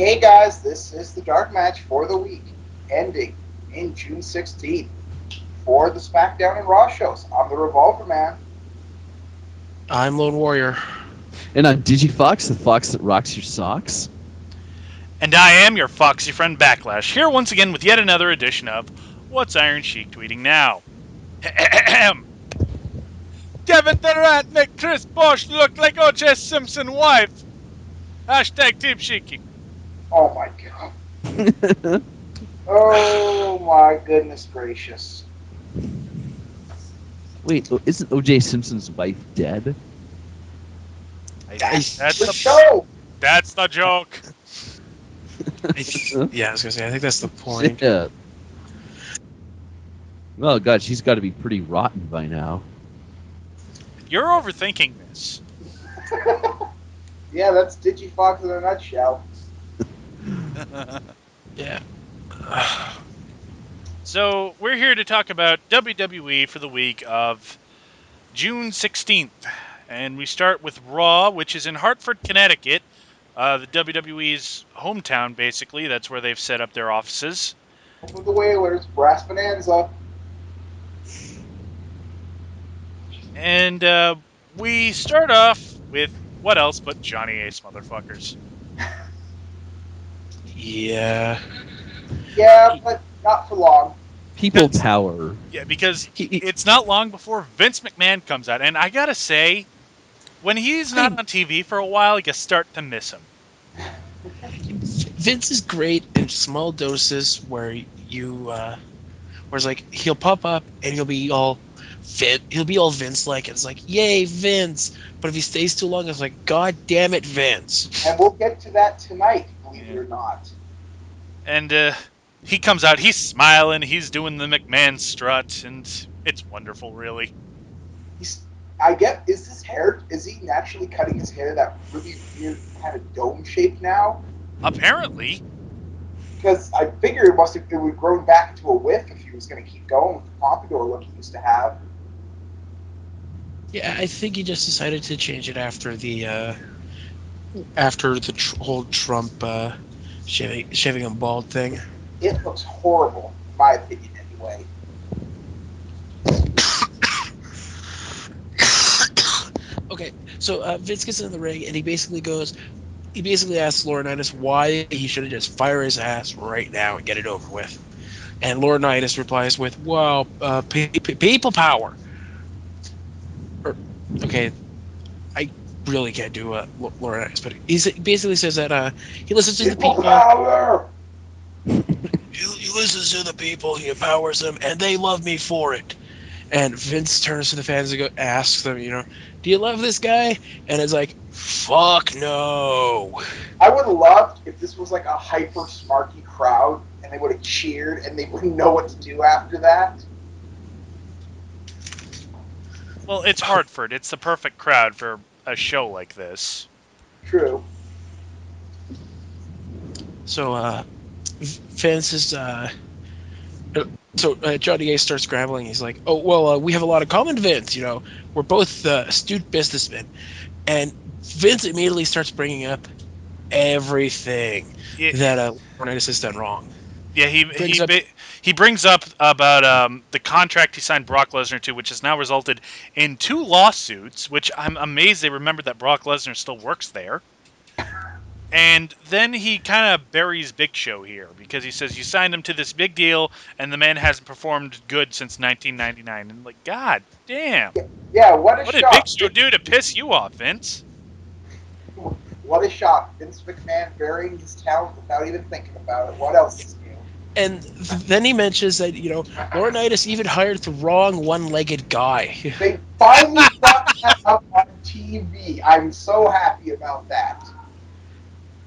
Hey guys, this is the Dark Match for the week, ending in June 16th for the SmackDown and Raw shows. I'm the Revolver Man. I'm Lone Warrior. And I'm DigiFox, the fox that rocks your socks. And I am your foxy friend Backlash, here once again with yet another edition of What's Iron Sheik Tweeting Now? Kevin Durant make Chris Bosh look like O.J. Simpson's wife. Hashtag Team Sheiky. Oh my god. Oh my goodness gracious. Wait, isn't O.J. Simpson's wife dead? That's the the show. That's the joke. Yeah, I was gonna say. I think that's the point. Yeah. Well, God, she's got to be pretty rotten by now. You're overthinking this. Yeah, that's DigiFox in a nutshell. Yeah. So, we're here to talk about WWE for the week of June 16th. And we start with Raw, which is in Hartford, Connecticut. The WWE's hometown, basically. That's where they've set up their offices. Home of the Whalers, Brass Bonanza. And we start off with what else but Johnny Ace motherfuckers. Yeah. Yeah, but not for long. People power. Yeah, because it's not long before Vince McMahon comes out. And I gotta say, when he's not on TV for a while, you start to miss him. Vince is great in small doses where whereas like he'll pop up and he'll be all Vince-like. It's like, yay, Vince. But if he stays too long, it's like, God damn it, Vince. And we'll get to that tonight, believe it or not. And he comes out, he's smiling, he's doing the McMahon strut, and it's wonderful, really. Is he naturally cutting his hair that really weird kind of dome shape now? Apparently. Because I figure it would grown back into a whiff if he was going to keep going with the pompadour look he used to have. Yeah, I think he just decided to change it after the whole Trump shaving him bald thing. It looks horrible, in my opinion, anyway. Okay, so Vince gets in the ring and he basically asks Laurinaitis why he should have just fire his ass right now and get it over with. And Laurinaitis replies with, "Well, people power." Okay, I really can't do Laurinaitis, but he basically says that he listens to the people. Power! He listens to the people, he empowers them, and they love me for it. And Vince turns to the fans and asks them, do you love this guy? And it's like, fuck no. I would have loved if this was like a hyper smarky crowd and they would have cheered and they wouldn't know what to do after that. Well, it's Hartford. It's the perfect crowd for a show like this. True. So, Vince is, Johnny Ace starts scrambling. He's like, "Oh well, we have a lot in common, Vince. We're both astute businessmen." And Vince immediately starts bringing up everything that Laurinaitis has done wrong. Yeah, he brings up about the contract he signed Brock Lesnar to, which has now resulted in 2 lawsuits. Which I'm amazed they remembered that Brock Lesnar still works there. And then he kind of buries Big Show here because he says you signed him to this big deal and the man hasn't performed good since 1999. And like, God damn. Yeah, what What did Big Show do to piss you off, Vince? What a shock. Vince McMahon burying his talent without even thinking about it. What else is new? And then he mentions that, Laurinaitis even hired the wrong one-legged guy. They finally brought that up on TV. I'm so happy about that.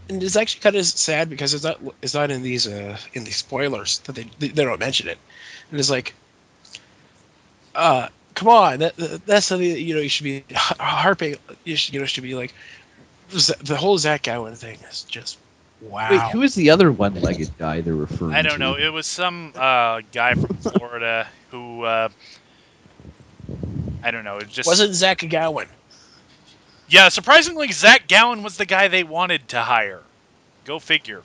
And it's actually kind of sad because it's not in these spoilers that they don't mention it. And it's like, come on, that's something that you should be harping. Should be like the whole Zach Gowen thing is just wow. Wait, who is the other one-legged guy they're referring to? I don't know. It was some guy from Florida who I don't know. It just wasn't Zach Gowen. Yeah, surprisingly, Zach Gowen was the guy they wanted to hire. Go figure.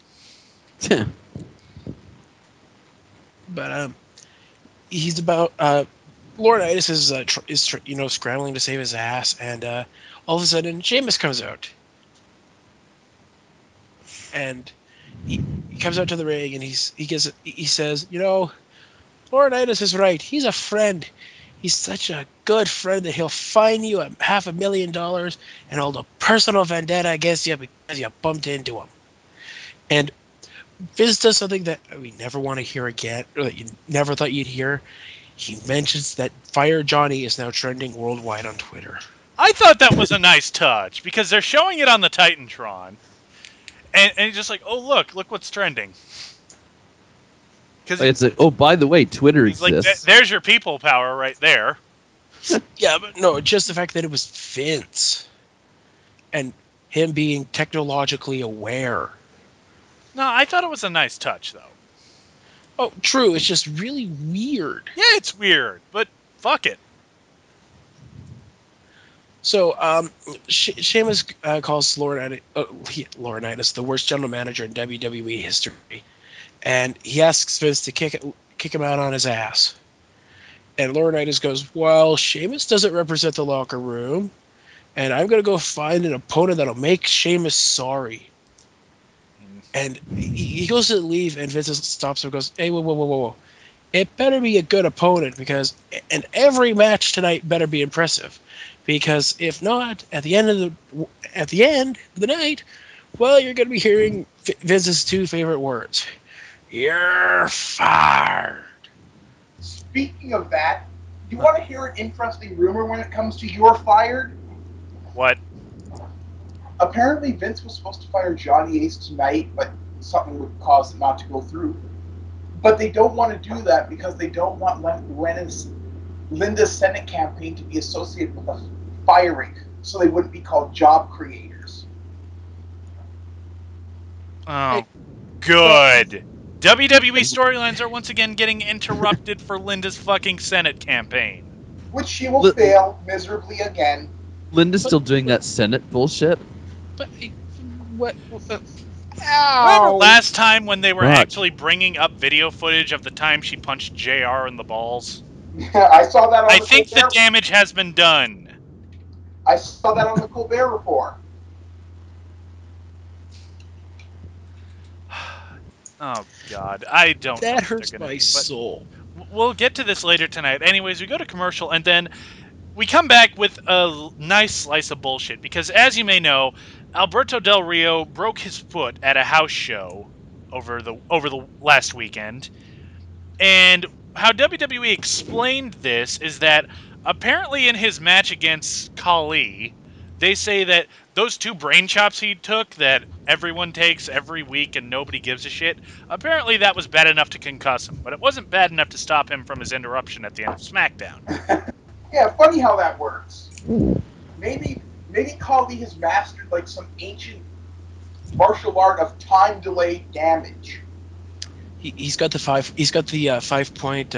But he's about Laurinaitis is scrambling to save his ass, and all of a sudden Sheamus comes out, and he comes out to the ring, and he says, Laurinaitis is right. He's a friend. He's such a good friend that he'll fine you $500,000 and hold a personal vendetta against you because you bumped into him. And Vince does something that we never want to hear again, or that you never thought you'd hear. He mentions that Fire Johnny is now trending worldwide on Twitter. I thought that was a nice touch because they're showing it on the Titantron, and he's just like, oh look what's trending. Because it's like, oh, by the way, Twitter exists. Like, there's your people power right there. Yeah, but no, just the fact that it was Vince and him being technologically aware. No, I thought it was a nice touch though. Oh, true. It's just really weird. Yeah, it's weird, but fuck it. So, Sheamus calls Laurinaitis the worst general manager in WWE history, and he asks Vince to kick him out on his ass. And Laurinaitis goes, "Well, Sheamus doesn't represent the locker room, and I'm gonna go find an opponent that'll make Sheamus sorry." And he goes to leave, and Vince stops him and goes, "Hey, whoa. It better be a good opponent and every match tonight better be impressive. Because if not, at the end of the night, well, you're going to be hearing Vince's two favorite words. You're fired." Speaking of that, do you want to hear an interesting rumor when it comes to you're fired? What? Apparently, Vince was supposed to fire Johnny Ace tonight, but something would cause it not to go through. But they don't want to do that because they don't want Linda's Senate campaign to be associated with a firing, so they wouldn't be called job creators. Oh, good. WWE storylines are once again getting interrupted for Linda's fucking Senate campaign. Which she will fail miserably again. Linda's still doing that Senate bullshit? But what? Remember last time when they were Fuck. actually bringing up video footage of the time she punched JR in the balls? I saw that on I the think the Colbert. damage has been done. I saw that on the Colbert Report. Oh, God. I don't know That what hurts they're gonna my do, but soul. we'll get to this later tonight. Anyways, we go to commercial, and then we come back with a nice slice of bullshit. Because, as you may know, Alberto Del Rio broke his foot at a house show over the last weekend. And how WWE explained this is that apparently in his match against Khali, they say that those 2 brain chops he took that everyone takes every week and nobody gives a shit, apparently that was bad enough to concuss him, but it wasn't bad enough to stop him from his interruption at the end of SmackDown. Yeah, funny how that works. Maybe Khali has mastered like some ancient martial art of time delayed damage. He's got the 5 point.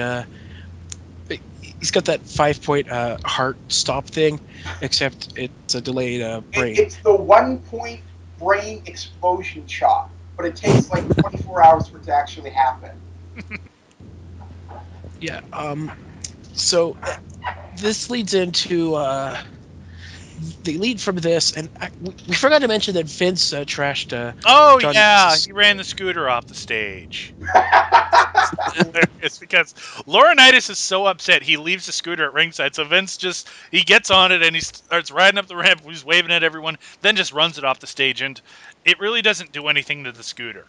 He's got that 5 point heart stop thing, except it's a delayed brain. It's the 1 point brain explosion chop, but it takes like 24 hours for it to actually happen. Yeah. So this leads into the lead from this, and we forgot to mention that Vince trashed. Oh, Johnny yeah, Ace's- he ran the scooter off the stage. It's because Laurinaitis is so upset he leaves the scooter at ringside, so Vince he gets on it and he starts riding up the ramp, he's waving at everyone, then just runs it off the stage, and it really doesn't do anything to the scooter.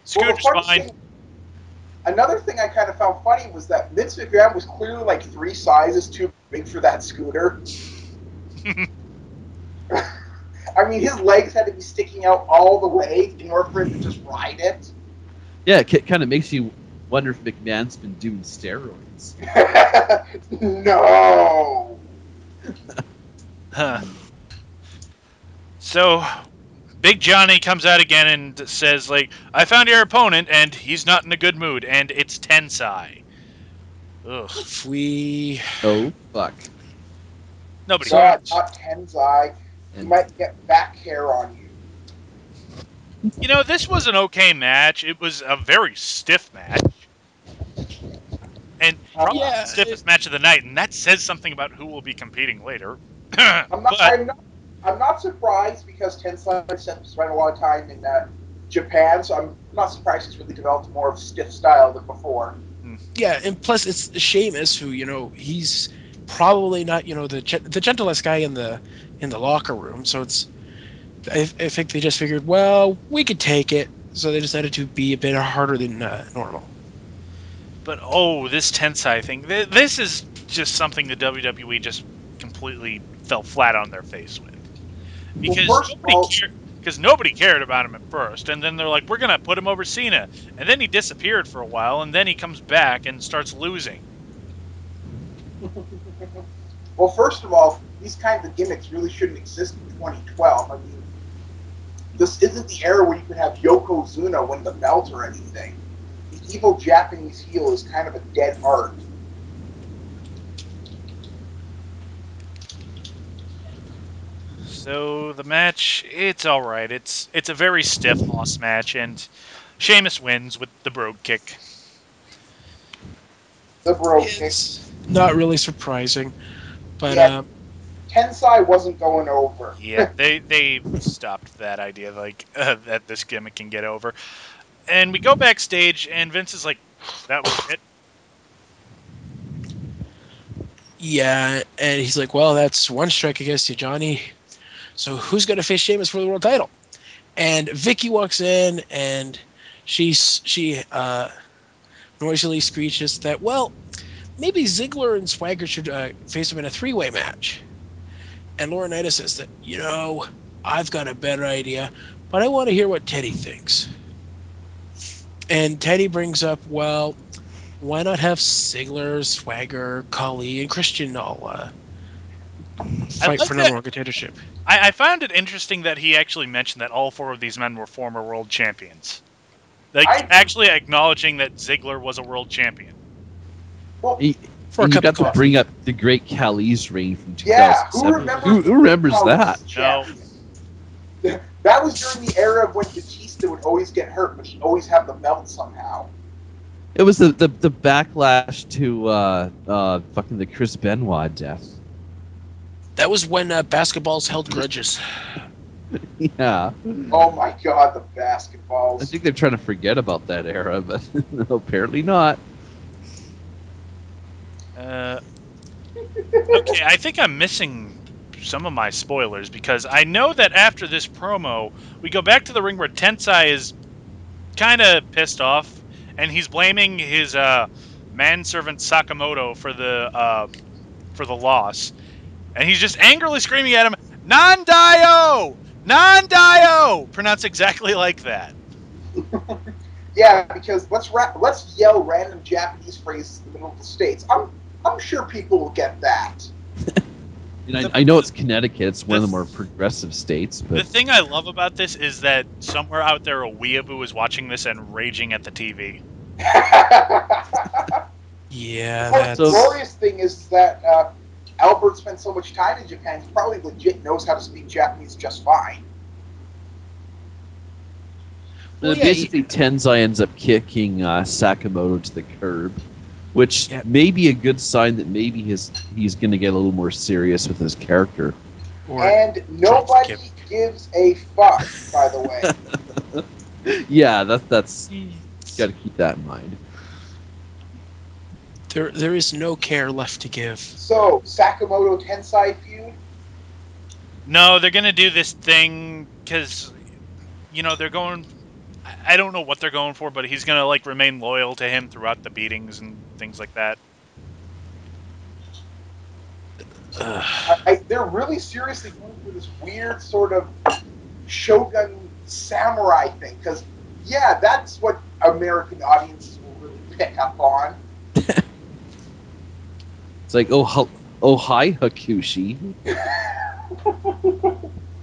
Scooter's fine. Another thing I kind of found funny was that Vince McMahon was clearly like 3 sizes too big for that scooter. I mean, his legs had to be sticking out all the way in order for him to just ride it. Yeah, it kind of makes you wonder if McMahon's been doing steroids. No. Huh. So, Big Johnny comes out again and says, like, I found your opponent, and he's not in a good mood, and it's Tensai. Ugh. Oh, fuck. Nobody Not cares. Tensai. You might get back hair on you. You know, this was an okay match. It was a very stiff match. And probably Yeah, the stiffest match of the night, and that says something about who will be competing later. I'm not. But I'm not surprised because Tensai spent a lot of time in Japan, so I'm not surprised he's really developed more of a stiff style than before. yeah, and plus it's Sheamus who he's probably not the gentlest guy in the locker room. So I think they just figured, well, we could take it, so they decided to be a bit harder than normal. this Tensai thing, this is just something the WWE just completely fell flat on their face with. Well, Because first of all, nobody cared about him at first, and then they're like, we're gonna put him over Cena, and then he disappeared for a while, and then he comes back and starts losing. well, first of all, these kinds of gimmicks really shouldn't exist in 2012. I mean, this isn't the era where you could have Yokozuna win the belt or anything. The evil Japanese heel is kind of a dead art. So the match, it's all right. It's a very stiff loss match, and Sheamus wins with the brogue kick. The Brogue Kick. It's not really surprising, but Yeah, Tensai wasn't going over. Yeah, they stopped that idea, like that this gimmick can get over. And we go backstage, and Vince is like, "That was it." yeah, and he's like, well, that's one strike against you, Johnny. So who's going to face Sheamus for the world title? And Vicky walks in, and she noisily screeches that, well, maybe Ziggler and Swagger should face him in a three-way match. And Laurinaitis says that, I've got a better idea, but I want to hear what Teddy thinks. And Teddy brings up, well, why not have Ziggler, Swagger, Khali, and Christian all I fight like for number that. one contendership? I found it interesting that he actually mentioned that all four of these men were former world champions. Like, I actually acknowledging that Ziggler was a world champion. well, For a And you cup of got to coffee. bring up the great Khali's reign from yeah, 2007. Who remembers that? That was during the era of when Batista would always get hurt, but he'd always have the belt somehow. It was the backlash to fucking the Chris Benoit death. That was when basketballs held grudges. Yeah. Oh my god, the I basketballs. think they're trying to forget about that era, but no, apparently not. Okay, I think I'm missing some of my spoilers because I know that after this promo, we go back to the ring where Tensai is kind of pissed off, and he's blaming his manservant Sakamoto for the loss, and he's just angrily screaming at him, "Non-Dio! Non-Dio!" Pronounced exactly like that. Yeah, because let's yell random Japanese phrases in the middle of the states. I'm sure people will get that. And I know it's Connecticut; it's one of the more progressive states. The But thing I love about this is that somewhere out there, a weeaboo is watching this and raging at the TV. Yeah, The that's... glorious thing is that Albert spent so much time in Japan, he probably legit knows how to speak Japanese just fine. Well, yeah, basically, Tensai ends up kicking Sakamoto to the curb, which may be a good sign that maybe he's going to get a little more serious with his character. And nobody gives a fuck, by the way. Yeah, that's got to keep that in mind. There is no care left to give. So, Sakamoto Tensai feud? No, they're gonna do this thing because, they're going. I don't know what they're going for, but he's gonna remain loyal to him throughout the beatings and things like that. They're really seriously going for this weird sort of Shogun samurai thing, because, yeah, that's what American audiences will really pick up on. It's like, oh hi, Hakushi.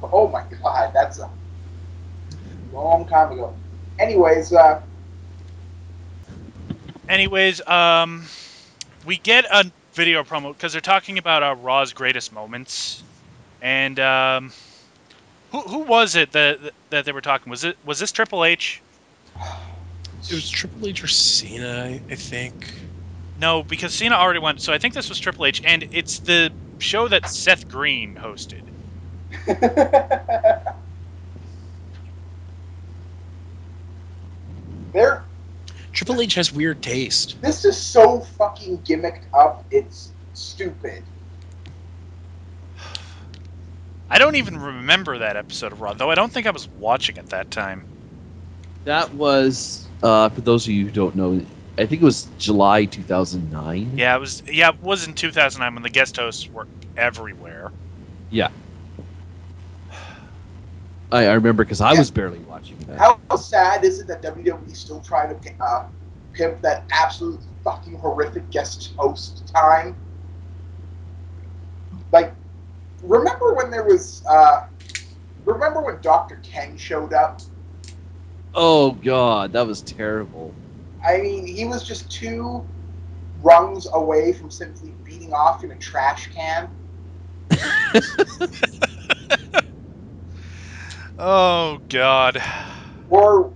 Oh my god, that's a long time ago. Anyways, we get a video promo because they're talking about Raw's greatest moments, and Who was it that they were talking? Was this Triple H? It was Triple H or Cena, I think. No, because Cena already went. So I think this was Triple H, and it's the show that Seth Green hosted. There, Triple H has weird taste. this is so fucking gimmicked up. It's stupid. I don't even remember that episode of Raw, though I don't think I was watching at that time. That was, for those of you who don't know, I think it was July 2009. Yeah, it was. Yeah, it was in 2009 when the guest hosts were everywhere. Yeah. I remember because I was barely watching that. How sad is it that WWE still trying to pimp that absolutely fucking horrific guest host time? Like, remember when there was, remember when Dr. Ken showed up? Oh God, that was terrible. I mean, he was just 2 rungs away from simply beating off in a trash can. Oh God. Or,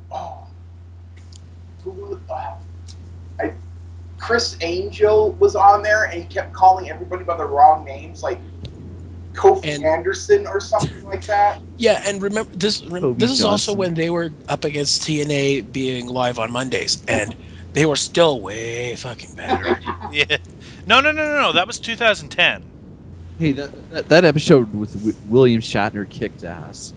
Chris Angel was on there and he kept calling everybody by the wrong names, like Kofi Anderson or something like that. Yeah, and remember this. This is also when they were up against TNA being live on Mondays, and they were still way fucking better. Yeah. No. That was 2010. Hey, that episode with William Shatner kicked ass.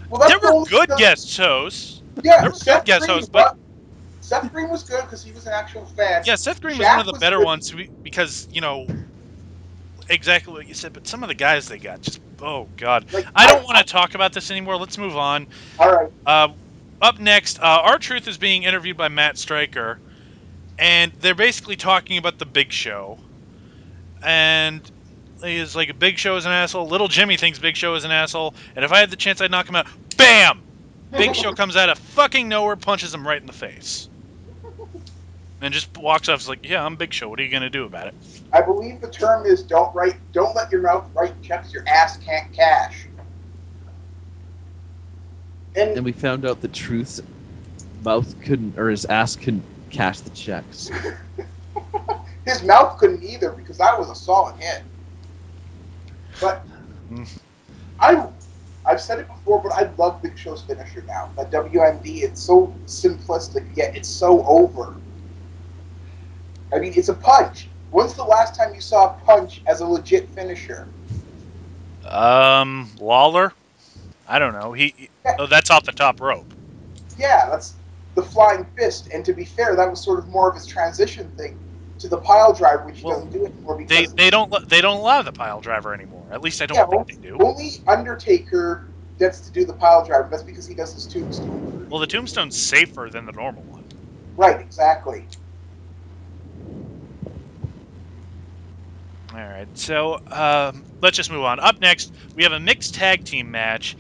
Well, There were good guest hosts. Yeah, There were good guest hosts, but Seth Green was good because he was an actual fan. yeah, Seth Green was Shaq one of the better ones because exactly what you said. But some of the guys they got just God. Like, I don't want to talk about this anymore. Let's move on. All right. Up next, R-Truth is being interviewed by Matt Stryker, and they're basically talking about the Big Show. And he's like, Big Show is an asshole. Little Jimmy thinks Big Show is an asshole. And if I had the chance, I'd knock him out. Bam! Big Show comes out of fucking nowhere, punches him right in the face. And just walks off. He's like, yeah, I'm Big Show. What are you going to do about it? I believe the term is don't let your mouth write checks your ass can't cash. And we found out the Truth's mouth couldn't, or his ass couldn't cash the checks. His mouth couldn't either because that was a solid hit. But I've said it before, but I love Big Show's finisher now. That WMD, it's so simplistic, yet it's so over. I mean, it's a punch. When's the last time you saw a punch as a legit finisher? Lawler? I don't know. That's off the top rope. Yeah, that's the flying fist. And to be fair, that was sort of more of his transition thing to the pile driver, which he doesn't do anymore because they don't allow the pile driver anymore. At least I don't think they do. Only Undertaker gets to do the pile driver. That's because he does his tombstone. Well, the tombstone's safer than the normal one. Right, exactly. All right, so let's just move on. Up next, we have a mixed tag team match.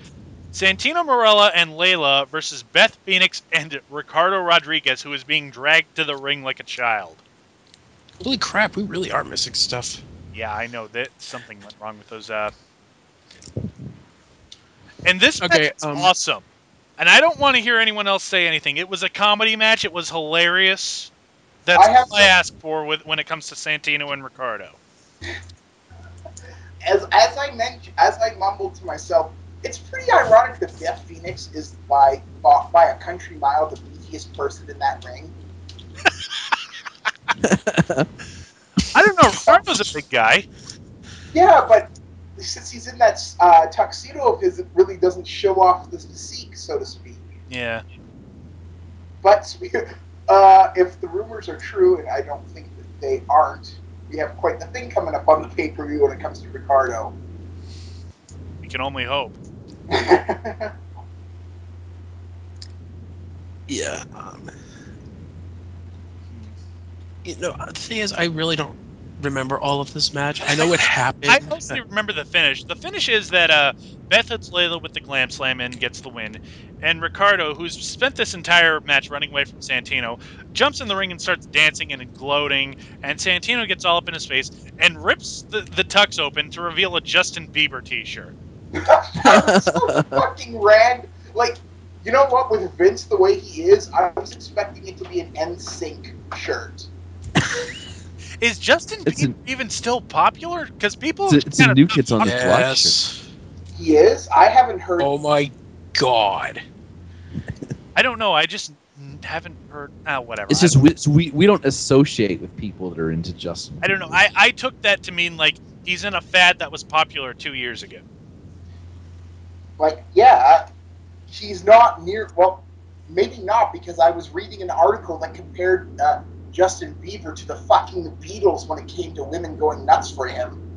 Santino Marella and Layla versus Beth Phoenix and Ricardo Rodriguez, who is being dragged to the ring like a child. Holy crap, we really are missing stuff. Yeah, I know that something went wrong with those. And this match is awesome. And I don't want to hear anyone else say anything. It was a comedy match. It was hilarious. That's all I ask for when it comes to Santino and Ricardo. As I mumbled to myself, it's pretty ironic that Beth Phoenix is by a country mile the beefiest person in that ring. I don't know. Ricardo's a big guy. Yeah, but since he's in that tuxedo of his, it really doesn't show off the physique, so to speak. Yeah. But if the rumors are true, and I don't think that they aren't, we have quite the thing coming up on the pay-per-view when it comes to Ricardo. We can only hope. Yeah. The thing is, I really don't remember all of this match. I know it happened. I mostly remember the finish. The finish is that Beth hits Layla with the glam slam and gets the win. And Ricardo, who's spent this entire match running away from Santino, jumps in the ring and starts dancing and gloating. And Santino gets all up in his face and rips the tux open to reveal a Justin Bieber t-shirt. That was so fucking random. Like, you know what? With Vince the way he is, I was expecting it to be an NSYNC shirt. Is Justin It's Bieber a even still popular? Because people it's a kind of New Kids on the talking. Block shirt. Yes. He is? I haven't heard. Oh my god. I don't know. I just haven't heard. Whatever. It's just we don't associate with people that are into Justin I don't know. Bieber. I took that to mean like he's in a fad that was popular 2 years ago. Like, yeah, he's not near. Well, maybe not, because I was reading an article that compared Justin Bieber to the fucking Beatles when it came to women going nuts for him.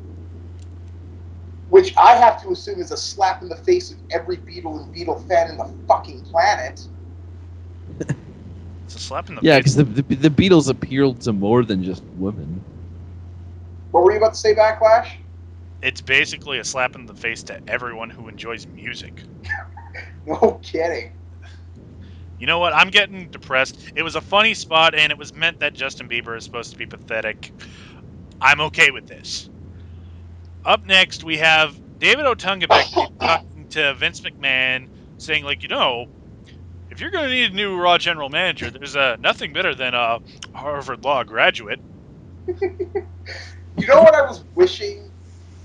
Which I have to assume is a slap in the face of every Beatle and Beatle fan in the fucking planet. It's a slap in the Yeah, face. because the Beatles appealed to more than just women. What were you about to say, Backlash? It's basically a slap in the face to everyone who enjoys music. No kidding. You know what? I'm getting depressed. It was a funny spot, and it was meant that Justin Bieber is supposed to be pathetic. I'm okay with this. Up next, we have David Otunga talking to Vince McMahon, saying, like, if you're going to need a new Raw general manager, there's nothing better than a Harvard Law graduate. You know what I was wishing,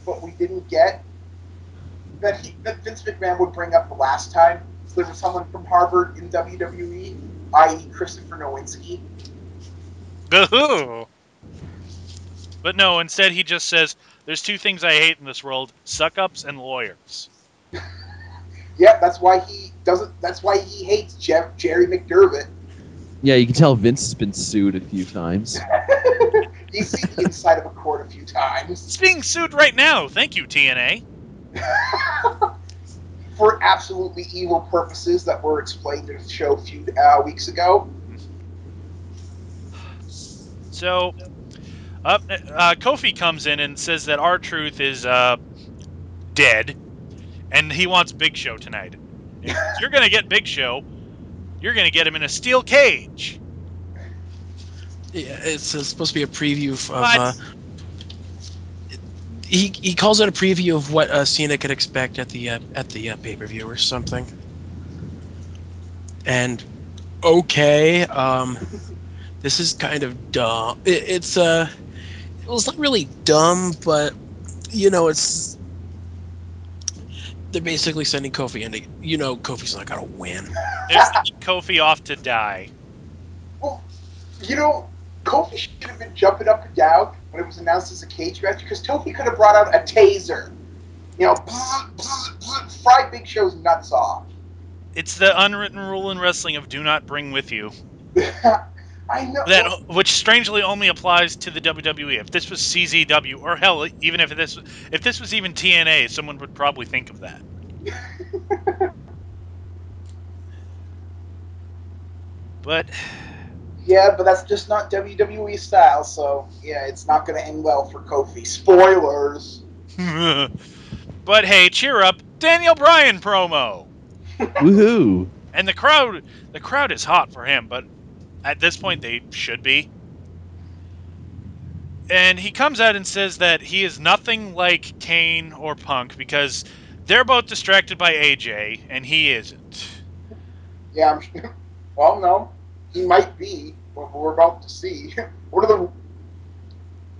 but we didn't get? That Vince McMahon would bring up the last time. So there was someone from Harvard in WWE, i.e. Christopher Nowinski. Boo-hoo. But no, instead he just says, there's two things I hate in this world, suck-ups and lawyers. Yeah, that's why he doesn't. That's why he hates Jerry McDermott. Yeah, you can tell Vince has been sued a few times. He's seen the inside of a court a few times. He's being sued right now. Thank you, TNA. For absolutely evil purposes that were explained in a show a few weeks ago. So, Kofi comes in and says that R-Truth is dead, and he wants Big Show tonight. If you're going to get Big Show, you're going to get him in a steel cage. Yeah, it's supposed to be a preview of. What? He calls it a preview of what Cena could expect at the pay-per-view or something. And okay, this is kind of dumb. It's not really dumb, but it's they're basically sending Kofi into. Kofi's not gonna win. They're sending Kofi off to die. Well, Kofi should have been jumping up and down when it was announced as a cage match, because Kofi could have brought out a taser. Fry Big Show's nuts off. It's the unwritten rule in wrestling of do not bring with you. I know. Which strangely only applies to the WWE. If this was CZW, or hell, even if this was even TNA, someone would probably think of that. But yeah, but that's just not WWE style, so yeah, it's not going to end well for Kofi. Spoilers. but hey, cheer up, Daniel Bryan promo. Woohoo! And the crowd is hot for him, but at this point they should be. And he comes out and says that he is nothing like Kane or Punk because they're both distracted by AJ and he isn't. Yeah, I'm sure. Well, no, he might be. What we're about to see. One of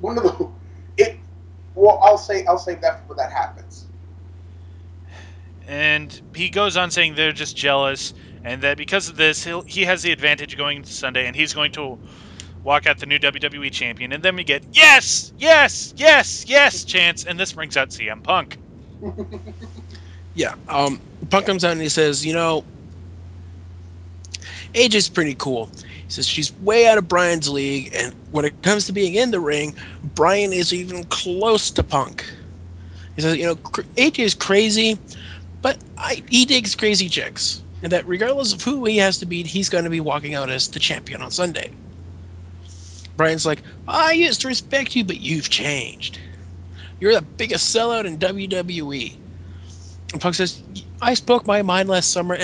the. Well, I'll save that for when that happens. And he goes on saying they're just jealous, and that because of this, he has the advantage going into Sunday, and he's going to walk out the new WWE champion. And then we get yes, yes, yes, yes chants, and this brings out CM Punk. Yeah, Punk comes out and he says, AJ's pretty cool. He says she's way out of Bryan's league, and when it comes to being in the ring, Bryan is even close to Punk. He says, AJ's crazy, but he digs crazy chicks, and that regardless of who he has to beat, he's going to be walking out as the champion on Sunday. Bryan's like, I used to respect you, but you've changed. You're the biggest sellout in WWE. And Punk says, I spoke my mind last summer,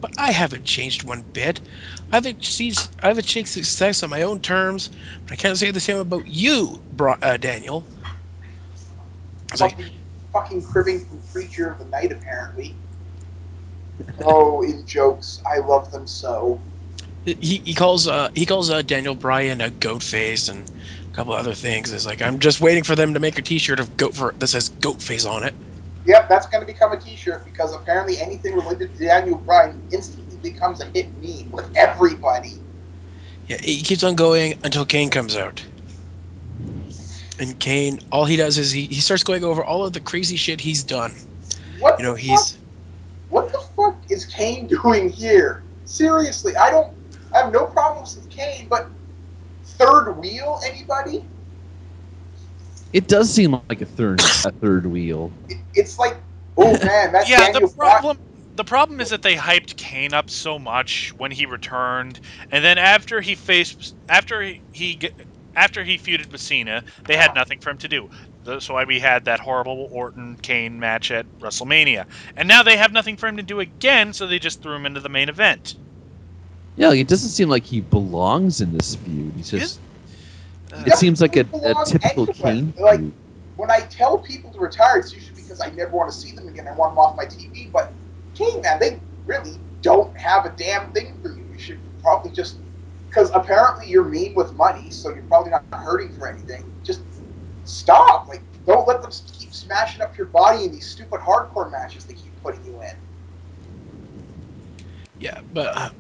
but I haven't changed one bit. I've achieved success on my own terms, but I can't say the same about you, Daniel. It's like, fucking cribbing from Creature of the Night, apparently. Oh, in jokes, I love them so. He calls Daniel Bryan a goat face and a couple other things. It's like I'm just waiting for them to make a T-shirt of that says goat face on it. Yep, that's going to become a T-shirt because apparently anything related to Daniel Bryan instantly becomes a hit meme with everybody. Yeah, he keeps on going until Kane comes out. And Kane, all he does is he starts going over all of the crazy shit he's done. What You know, the fuck? he's What the fuck is Kane doing here? Seriously, I have no problems with Kane, but third wheel, anybody? It does seem like a third wheel. It's like, oh man, that's Yeah, Daniel Bryan. the problem is that they hyped Kane up so much when he returned, and then after he feuded with Cena, they had nothing for him to do. That's why we had that horrible Orton Kane match at WrestleMania, and now they have nothing for him to do again, so they just threw him into the main event. Yeah, it doesn't seem like he belongs in this feud. He's just. It Doesn't seems like a belong typical anywhere. Kane Like, feud. when I tell people to retire, it's usually because I never want to see them again. I want them off my TV. But Kane, man, they really don't have a damn thing for you. You should probably just, because apparently you're mean with money, so you're probably not hurting for anything. Just stop. Like, don't let them keep smashing up your body in these stupid hardcore matches they keep putting you in. yeah, but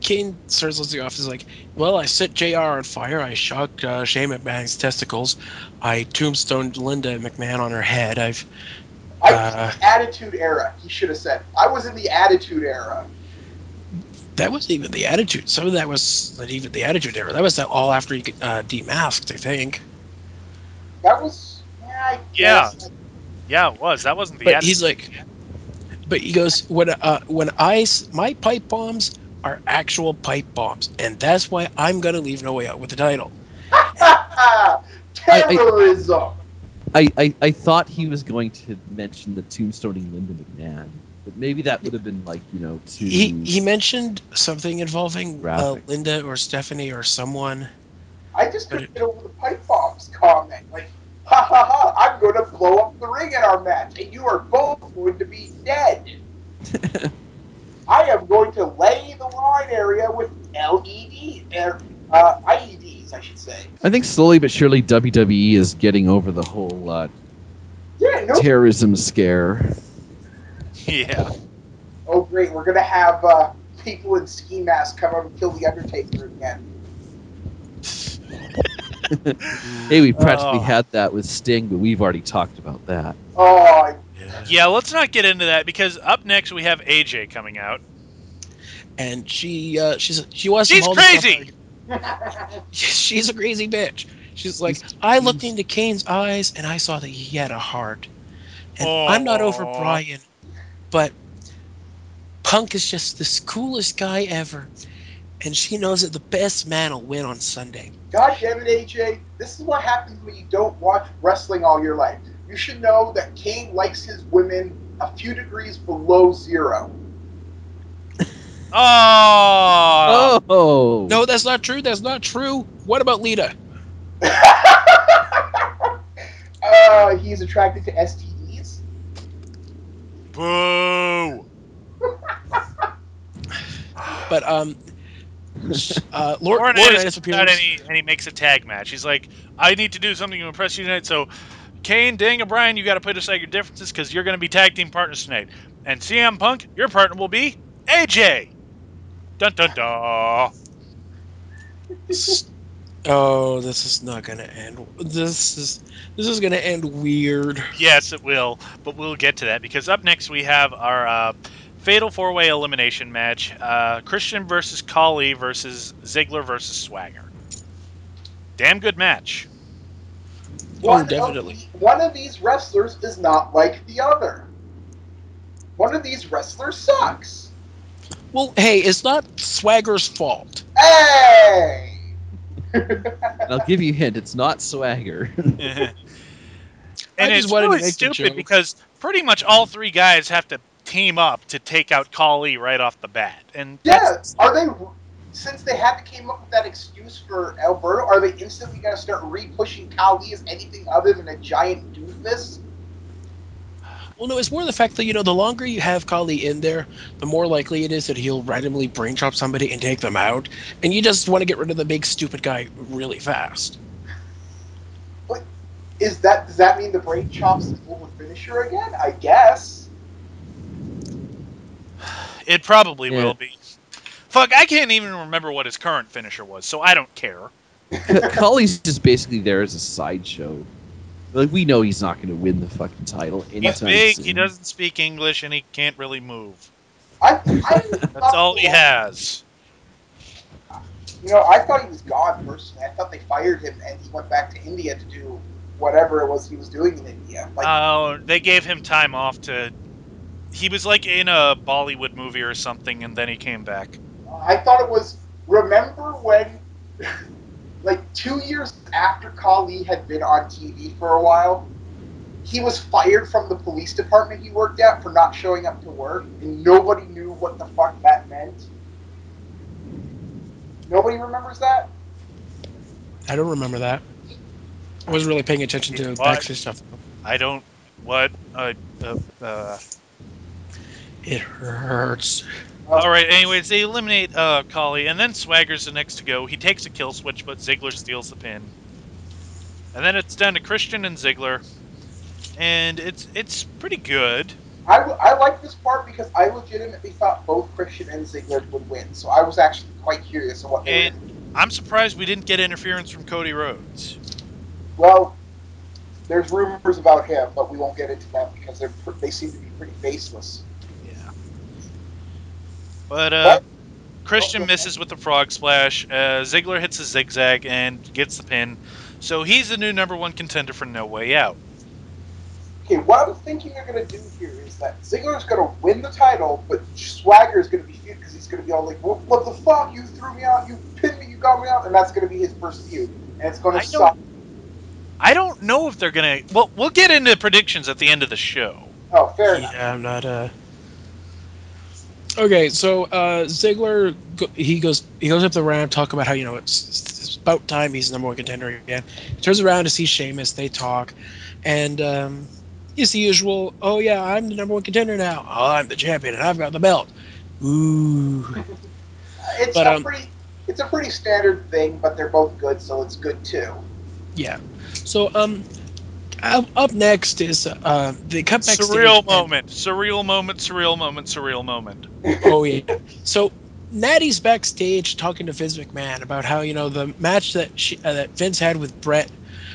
Kane starts listing off as like, well, I set JR on fire, I shocked Shane McMahon's testicles, I tombstoned Linda McMahon on her head, Attitude era, he should have said. I was in the Attitude era. that wasn't even the Attitude. Some of that was not even the Attitude era. That was all after he demasked, I think. That was, yeah, I guess. Yeah, it was. That wasn't the But end. he's like, but he goes, my pipe bombs are actual pipe bombs, and that's why I'm gonna leave No Way Out with the title. Terrorism. I thought he was going to mention the tombstoning Linda McMahon, but maybe that would have been like too. He mentioned something involving graphic. Linda or Stephanie or someone. I just couldn't get over the pipe bombs comment. Like, ha ha ha, I'm going to blow up the ring in our match, and you are both going to be dead. I am going to lay the line area with IEDs, I should say. I think slowly but surely WWE is getting over the whole terrorism scare. Yeah. Oh great, we're going to have people in ski masks come out and kill the Undertaker again. Hey, we practically had that with Sting, but we've already talked about that. Oh, yeah. Let's not get into that because up next we have AJ coming out, and she wants she's crazy. She's a crazy bitch. She's like, I looked into Kane's eyes and I saw that he had a heart, and I'm not over Bryan, but Punk is just the coolest guy ever. And she knows that the best man will win on Sunday. God damn it, AJ. This is what happens when you don't watch wrestling all your life. You should know that Kane likes his women a few degrees below zero. Oh! No, that's not true. That's not true. What about Lita? He's attracted to STDs. Boo! But Lauren Ennis appears out and he makes a tag match. He's like, I need to do something to impress you tonight. So, Kane, Daniel Bryan, you got to put aside your differences because you're going to be tag team partners tonight. And CM Punk, your partner will be AJ. Dun dun dun. Oh, this is not going to end. This is going to end weird. Yes, it will, but we'll get to that because up next we have our Fatal 4-Way Elimination match. Christian versus Khali versus Ziggler versus Swagger. Damn good match. Definitely. One of these wrestlers is not like the other. One of these wrestlers sucks. Well, hey, it's not Swagger's fault. Hey! I'll give you a hint. It's not Swagger. And it's really stupid because pretty much all three guys have to team up to take out Khali right off the bat. And are they? Since they had to came up with that excuse for Alberto, are they instantly going to start re-pushing Khali as anything other than a giant doofus? Well, no, it's more the fact that the longer you have Kali in there, the more likely it is that he'll randomly brain chop somebody and take them out, and you just want to get rid of the big stupid guy really fast. But does that mean the brain chops his full finisher again? I guess. It probably Yeah. will be. Fuck, I can't even remember what his current finisher was, so I don't care. Cully's just basically there as a sideshow. Like, we know he's not going to win the fucking title He's anytime big, soon. he doesn't speak English, and he can't really move. I That's thought all for he a while- has. I thought he was gone personally. I thought they fired him and he went back to India to do whatever it was he was doing in India. Oh, they gave him time off to. He was like in a Bollywood movie or something, and then he came back. I thought it was. Remember when, like 2 years after Kali had been on TV for a while, he was fired from the police department he worked at for not showing up to work, and nobody knew what the fuck that meant. Nobody remembers that? I don't remember that. I wasn't really paying attention to What? backstage stuff. I don't. What? It hurts. All right. Anyways, they eliminate Collie, and then Swagger's the next to go. He takes a kill switch, but Ziggler steals the pin. And then it's down to Christian and Ziggler, and it's pretty good. I like this part because I legitimately thought both Christian and Ziggler would win, so I was actually quite curious on what they were And going to do. I'm surprised we didn't get interference from Cody Rhodes. Well, there's rumors about him, but we won't get into that because they seem to be pretty faceless. Yeah. But But Christian misses with the frog splash. Ziggler hits a zigzag and gets the pin. So he's the new number one contender for No Way Out. okay, what I'm thinking they're going to do here is that Ziggler's going to win the title, but Swagger is going to be feud because he's going to be all like, "What the fuck? You threw me out. You pinned me. You got me out," and that's going to be his first feud, and it's going to suck. I don't know if they're gonna. Well, we'll get into predictions at the end of the show. Oh, fair enough. Yeah, I'm not. Okay, so Ziggler he goes up the ramp, talk about how it's about time he's the number one contender again. He turns around to see Sheamus. They talk, and it's the usual. Oh yeah, I'm the number one contender now. Oh, I'm the champion, and I've got the belt. Ooh, It's but it's a pretty standard thing, but they're both good, so it's good too. yeah. So up next is they cut backstage. Surreal moment. Surreal moment. Surreal moment. Surreal moment. Oh yeah. So Natty's backstage talking to Vince McMahon about how the match that Vince had with Brett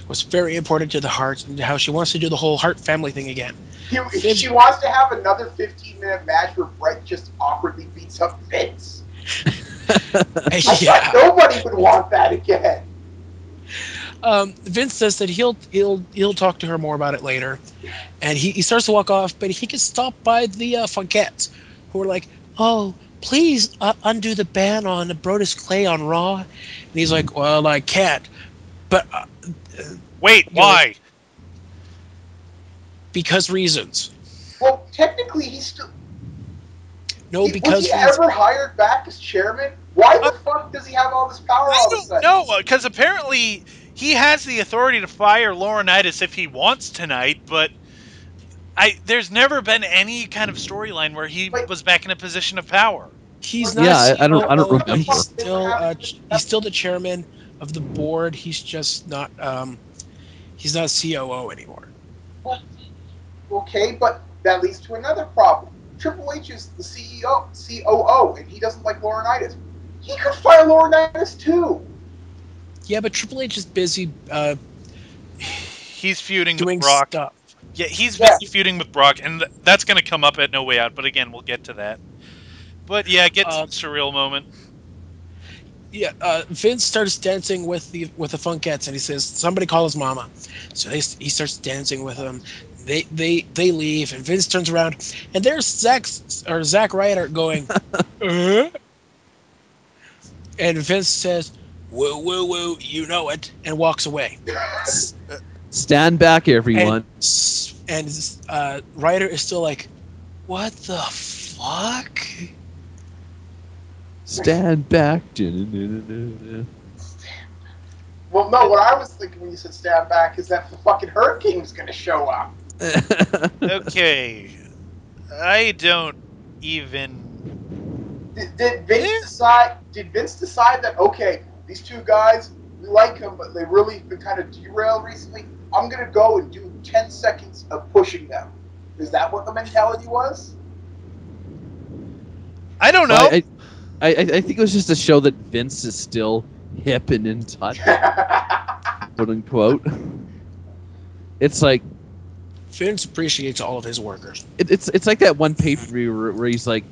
was very important to the Hearts and how she wants to do the whole Hart family thing again. She wants to have another 15-minute match where Brett just awkwardly beats up Vince. I thought nobody would want that again. Vince says that he'll talk to her more about it later, and he starts to walk off, but he gets stopped by the Funkettes, who are like, "Oh, please undo the ban on Brodus Clay on Raw," and he's like, "Well, I can't." But wait, why? Because reasons. Well, technically, he's still. No, because was he ever hired back as chairman? Why the fuck does he have all this power all of a sudden? No, because apparently he has the authority to fire Laurinaitis if he wants tonight, but there's never been any kind of storyline where he was back in a position of power. He's not. Yeah, I don't remember. He's still the chairman of the board. He's just not. He's not COO anymore. What? Okay, but that leads to another problem. Triple H is the COO, and he doesn't like Laurinaitis. He could fire Laurinaitis too. Yeah, but Triple H is busy. He's feuding doing with Brock. Stuff. Yeah, he's busy feuding with Brock, and that's going to come up at No Way Out. But again, we'll get to that. But yeah, get to the surreal moment. Yeah, Vince starts dancing with the Funkettes, and he says, "Somebody call his mama." So he starts dancing with them. They leave, and Vince turns around, and there's Zack Ryder going, and Vince says, "Woo woo woo, you know it," and walks away. Stand back, everyone. And Ryder is still like, "What the fuck?" Stand back. Well, no, what I was thinking when you said stand back is that the fucking Hurricane was going to show up. Okay, I don't even. Did Vince decide? Did Vince decide that okay, these two guys, we like them, but they really been kind of derailed recently? I'm gonna go and do 10 seconds of pushing them. Is that what the mentality was? I don't Well, know. I think it was just to show that Vince is still hip and in touch, quote unquote. It's like Vince appreciates all of his workers. it's like that one pay per view where he's like,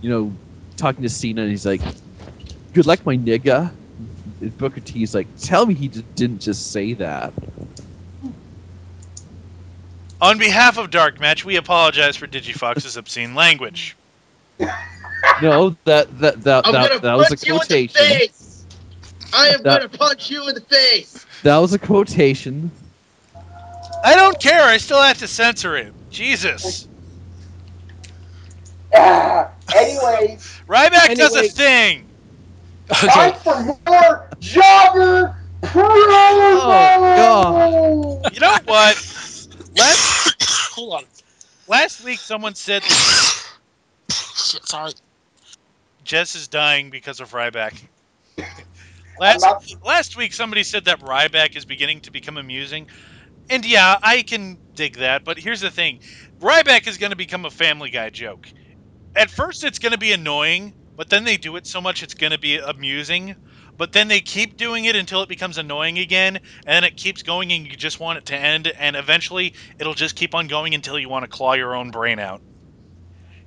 you know, talking to Cena and he's like, "Good luck, my nigga." And Booker T's like, "Tell me he didn't just say that." On behalf of DarkMatch, we apologize for DigiFox's obscene language. No, I'm gonna that was a punch you in the quotation. face. I am That- gonna punch you in the face. That was a quotation. I don't care. I still have to censor it. Jesus. Anyways, Ryback does a Anyway. thing. Okay. time for more jobber promo. Oh, You know what? Hold on. Last week someone said Shit, sorry. Jess is dying because of Ryback. I'm not. Last week somebody said that Ryback is beginning to become amusing. And yeah, I can dig that, but here's the thing. Ryback is going to become a Family Guy joke. At first it's going to be annoying, but then they do it so much it's going to be amusing. But then they keep doing it until it becomes annoying again, and then it keeps going and you just want it to end, and eventually it'll just keep on going until you want to claw your own brain out.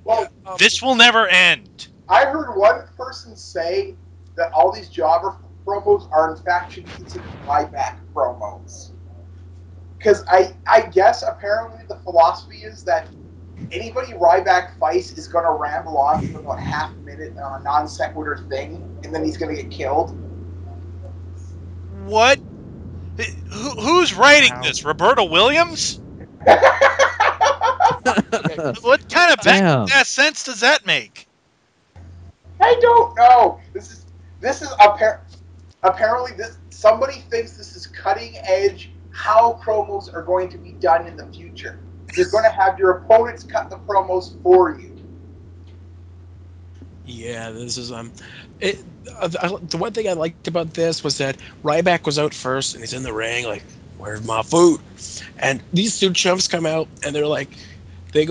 Well, This will never end. I heard one person say that all these jobber promos are in fact should be considered buyback promos. Because I guess apparently the philosophy is that anybody Ryback fights is going to ramble on for about half a minute on a non sequitur thing, and then he's going to get killed. What? Who's writing this? Roberta Williams? Okay. What kind of Damn. back sense does that make? I don't know. This is apparently this somebody thinks this is cutting edge how promos are going to be done in the future. You're going to have your opponents cut the promos for you. Yeah, this is the one thing I liked about this was that Ryback was out first and he's in the ring like, "Where's my food?" And these two chumps come out and they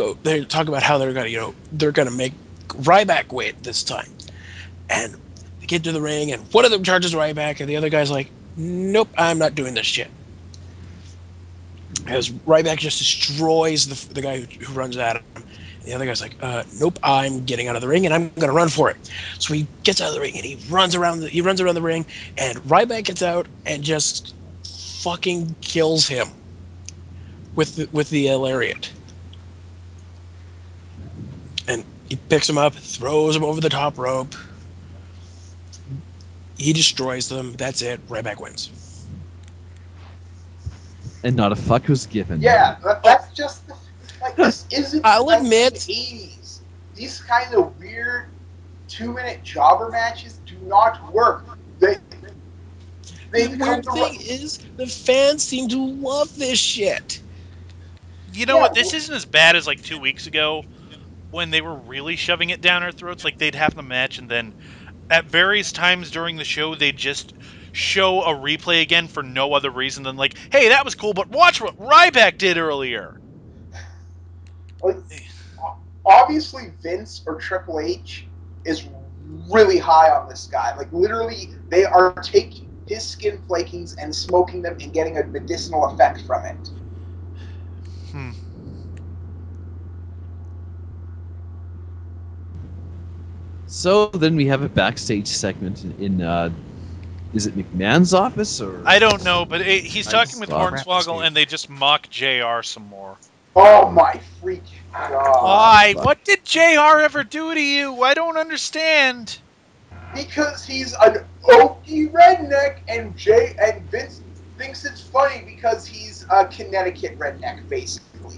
talk about how they're gonna make Ryback wait this time. And they get to the ring and one of them charges Ryback and the other guy's like, "Nope, I'm not doing this shit." As Ryback just destroys the guy who runs at him. The other guy's like, "Nope, I'm getting out of the ring and I'm gonna run for it." So he gets out of the ring and he runs around the ring, and Ryback gets out and just fucking kills him with the lariat. And he picks him up, throws him over the top rope. He destroys them. That's it. Ryback wins. And not a fuck was given. Yeah, that's just like this isn't I'll like admit- the 80s. These kind of weird 2-minute jobber matches do not work. They The weird thing is, the fans seem to love this shit. You know what? This isn't as bad as like 2 weeks ago when they were really shoving it down our throats. Like they'd have the match and then at various times during the show they'd just show a replay again for no other reason than like, hey, that was cool, but watch what Ryback did earlier. Like, obviously Vince or Triple H is really high on this guy. Like literally, they are taking his skin flakings and smoking them and getting a medicinal effect from it. So then we have a backstage segment in is it McMahon's office or? I don't know, but he's I talking with saw Hornswoggle and they just mock JR some more. Oh my freaking god! Why? fuck. What did JR ever do to you? I don't understand. Because he's an oaky redneck, and Vince thinks it's funny because he's a Connecticut redneck, basically.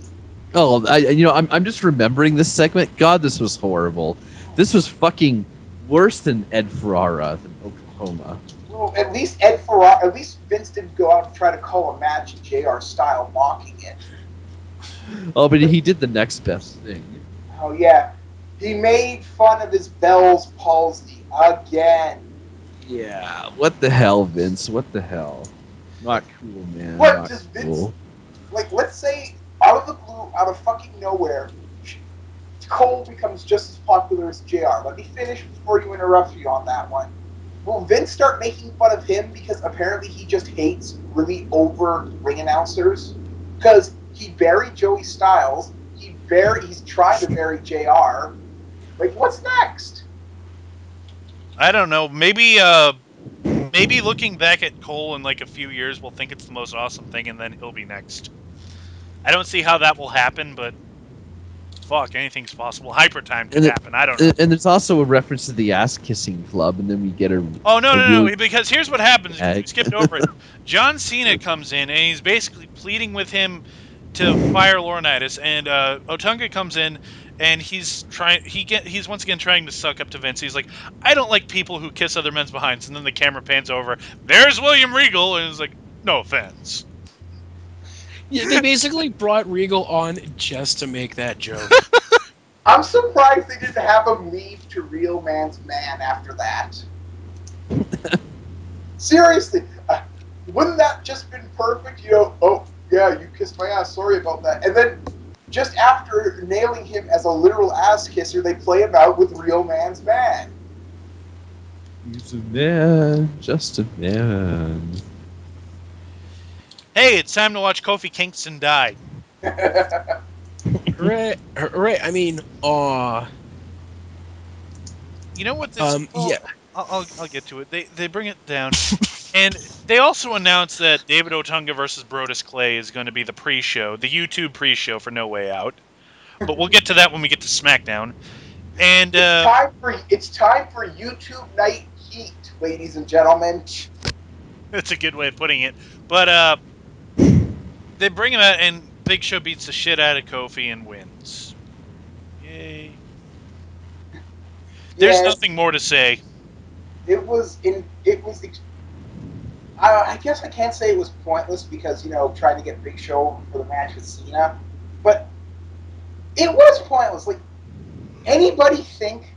Oh, I'm just remembering this segment. God, this was horrible. This was fucking worse than Ed Ferrara than Oklahoma. Well, at least Vince didn't go out and try to call a match in JR style, mocking it. Oh, but he did the next best thing. Oh yeah, he made fun of his Bell's palsy again. Yeah. What the hell, Vince? What the hell? Not cool, man. What Not does Vince cool. like? Let's say out of the blue, out of fucking nowhere, Cole becomes just as popular as JR. Let me finish before you interrupt me on that one. Will Vince start making fun of him because apparently he just hates really over ring announcers? Because he buried Joey Styles, he's trying to bury JR. Like, what's next? I don't know. Maybe looking back at Cole in like a few years, we'll think it's the most awesome thing, and then he'll be next. I don't see how that will happen, but fuck, anything's possible. Hyper time could happen. I don't know. And there's also a reference to the ass kissing club, and then we get a. Oh no, a no, really no! Because here's what happens. Because we gag. skipped over it. John Cena comes in and he's basically pleading with him to fire Laurinaitis, and Otunga comes in and he's once again trying to suck up to Vince. He's like, I don't like people who kiss other men's behinds, and then the camera pans over. There's William Regal, and it's like, no offense. Yeah, they basically brought Regal on just to make that joke. I'm surprised they didn't have him leave to Real Man's Man after that. Seriously, wouldn't that just been perfect? You know, oh yeah, you kissed my ass. Sorry about that. And then just after nailing him as a literal ass kisser, they play him out with Real Man's Man. He's a man, just a man. Hey, it's time to watch Kofi Kingston die. Right, right. I mean, You know what this? yeah. I'll get to it. They bring it down, and they also announced that David Otunga versus Brodus Clay is going to be the pre-show, the YouTube pre-show for No Way Out. But we'll get to that when we get to SmackDown. And It's time for YouTube Night Heat, ladies and gentlemen. that's a good way of putting it. But they bring him out, and Big Show beats the shit out of Kofi and wins. Yay! There's Yes, nothing more to say. it was in. It was. I guess I can't say it was pointless because trying to get Big Show for the match with Cena, but it was pointless. Like, anybody think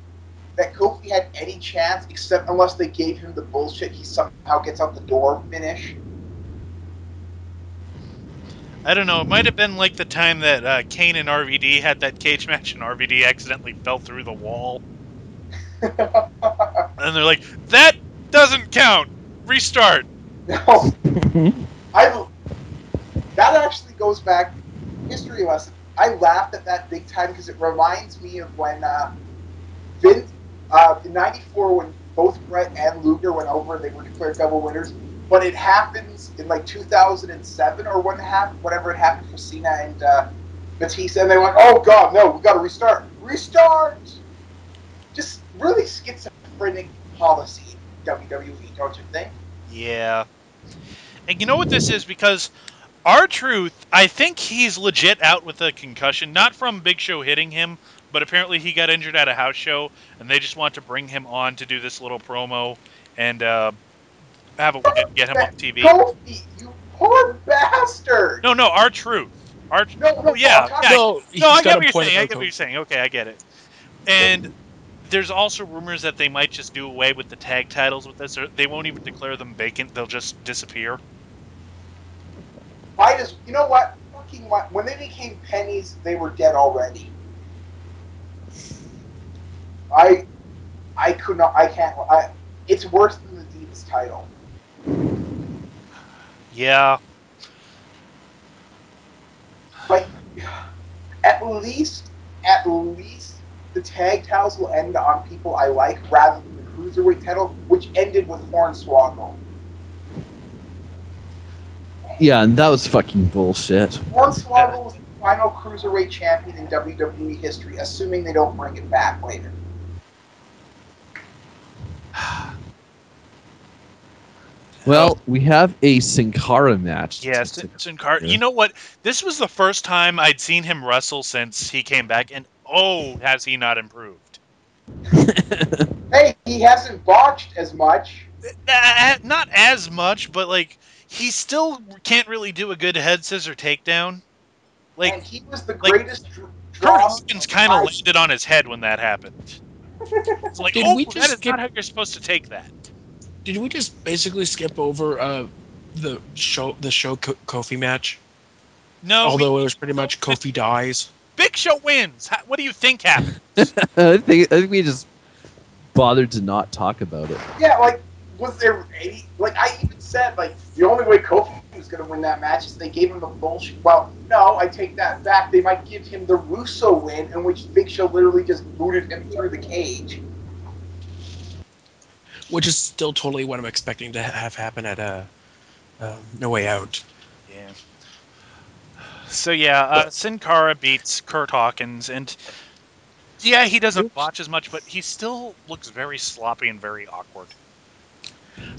that Kofi had any chance except unless they gave him the bullshit he somehow gets out the door finish? I don't know. It might have been like the time that Kane and RVD had that cage match, and RVD accidentally fell through the wall. And they're like, that doesn't count. Restart. No, I. That actually goes back history lesson. I laughed at that big time because it reminds me of when Vince in '94 when both Brett and Luger went over and they were declared double winners. But it happens in like 2007 or whatever it happened for Cena and Batista, and they went, "Oh God, no, we got to restart, restart." Just really schizophrenic policy, WWE, don't you think? Yeah. And you know what this is? Because R-Truth, I think he's legit out with a concussion, not from Big Show hitting him, but apparently he got injured at a house show, and they just want to bring him on to do this little promo and have a way to get him on TV. Kofi, you poor bastard! No, R-Truth. No, Oh, no, yeah, I'm talking. yeah. No, No, he's I get got a what you're point saying. I about get what you're Kofi. saying. Okay, I get it. And there's also rumors that they might just do away with the tag titles with this, or they won't even declare them vacant. They'll just disappear. Why does you know what? Fucking when they became pennies, they were dead already. I I could not. I can't. It's worse than the Divas title. Yeah. Like, at least, at least the tag titles will end on people I like rather than the cruiserweight title, which ended with Hornswoggle. Yeah, and that was fucking bullshit. Hornswoggle was the final cruiserweight champion in WWE history, assuming they don't bring it back later. Well, we have a Sin Cara match. Yeah, Sin Cara. You know what? This was the first time I'd seen him wrestle since he came back, and oh, has he not improved? Hey, he hasn't botched as much. Not as much, but like he still can't really do a good head scissor takedown. Like, and he was the like greatest Kurt draw. Hawkins kind of landed on his head when that happened. It's like, Did oh, we that just is skip? not how you're supposed to take that. Did we just basically skip over the show Kofi match? No, Although it was pretty much Kofi dies. Big Show wins. What do you think happened? I think we just bothered to not talk about it. Yeah, like, was there any... Like, I even said, like, the only way Kofi was going to win that match is they gave him the bullshit... Well, no, I take that back. They might give him the Russo win, in which Big Show literally just booted him through the cage. Which is still totally what I'm expecting to have happen at No Way Out. Yeah. So yeah, Sin Cara beats Kurt Hawkins, and yeah, he doesn't botch as much, but he still looks very sloppy and very awkward.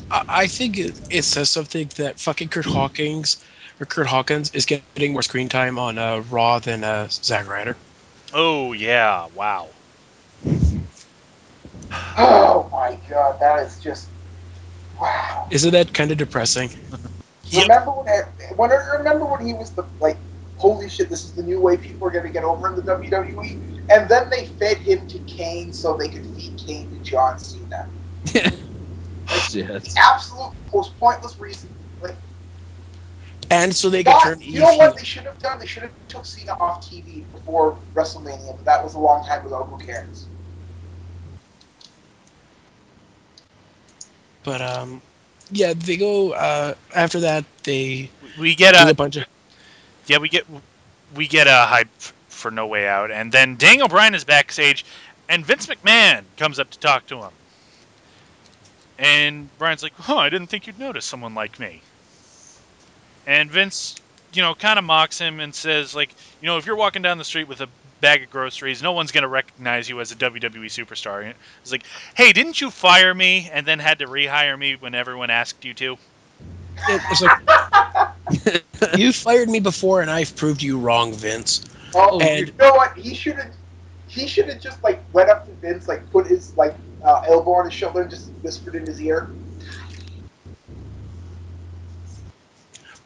I think it says something that fucking Kurt Hawkins is getting more screen time on Raw than Zack Ryder. Oh yeah, wow. Oh, my God, that is just... Wow. Isn't that kind of depressing? Yep. Remember when he was the, like, holy shit, this is the new way people are going to get over in the WWE? And then they fed him to Kane so they could feed Kane to John Cena. Shit. Absolute most pointless reason. Like, And so they could turn you know what they should have done? They should have took Cena off TV before WrestleMania, but that was a long time ago. Who cares? But yeah, they go after that. They We get do a a bunch of we get a hype for No Way Out, and then Daniel Bryan is backstage, and Vince McMahon comes up to talk to him, and Bryan's like, "Huh, I didn't think you'd notice someone like me." And Vince, kind of mocks him and says, like, if you're walking down the street with a bag of groceries, no one's gonna recognize you as a WWE superstar. And it's like, hey, didn't you fire me and then had to rehire me when everyone asked you to? it's like you fired me before, and I've proved you wrong, Vince. Oh, And you know what? He should have just like went up to Vince, like put his like elbow on his shoulder and just whispered in his ear.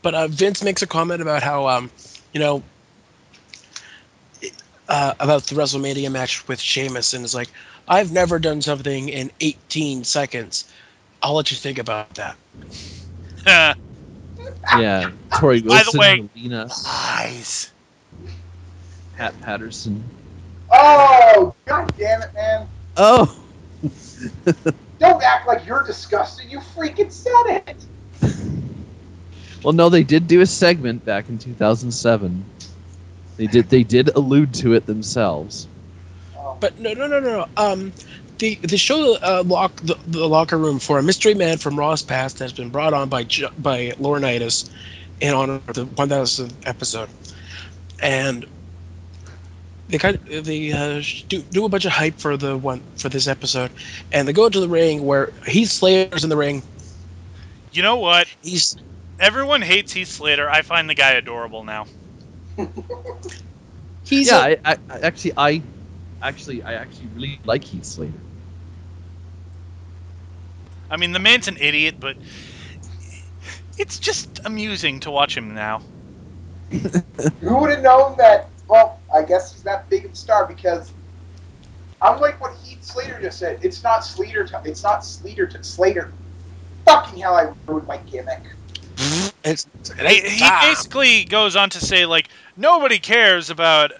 But Vince makes a comment about how you know about the WrestleMania match with Sheamus, and is like, I've never done something in 18 seconds. I'll let you think about that. Yeah, Tori By the Wilson, way, Melina, lies. Pat Patterson. Oh, god damn it, man! Oh, Don't act like you're disgusted. You freaking said it. well, no, they did do a segment back in 2007. They did allude to it themselves. But no. The show the locker room for a mystery man from Raw's past has been brought on by Laurinaitis in honor of the 1000th episode, and they do a bunch of hype for this episode, and they go into the ring where Heath Slater's in the ring. You know what? He's Everyone hates Heath Slater. I find the guy adorable now. Yeah, I actually really like Heath Slater. I mean, the man's an idiot, but it's just amusing to watch him now. Who would have known that? Well, I guess he's that big of a star because, unlike what Heath Slater just said, it's not Slater. It's not Slater. Fucking hell! I ruined my gimmick. He basically goes on to say, like, nobody cares about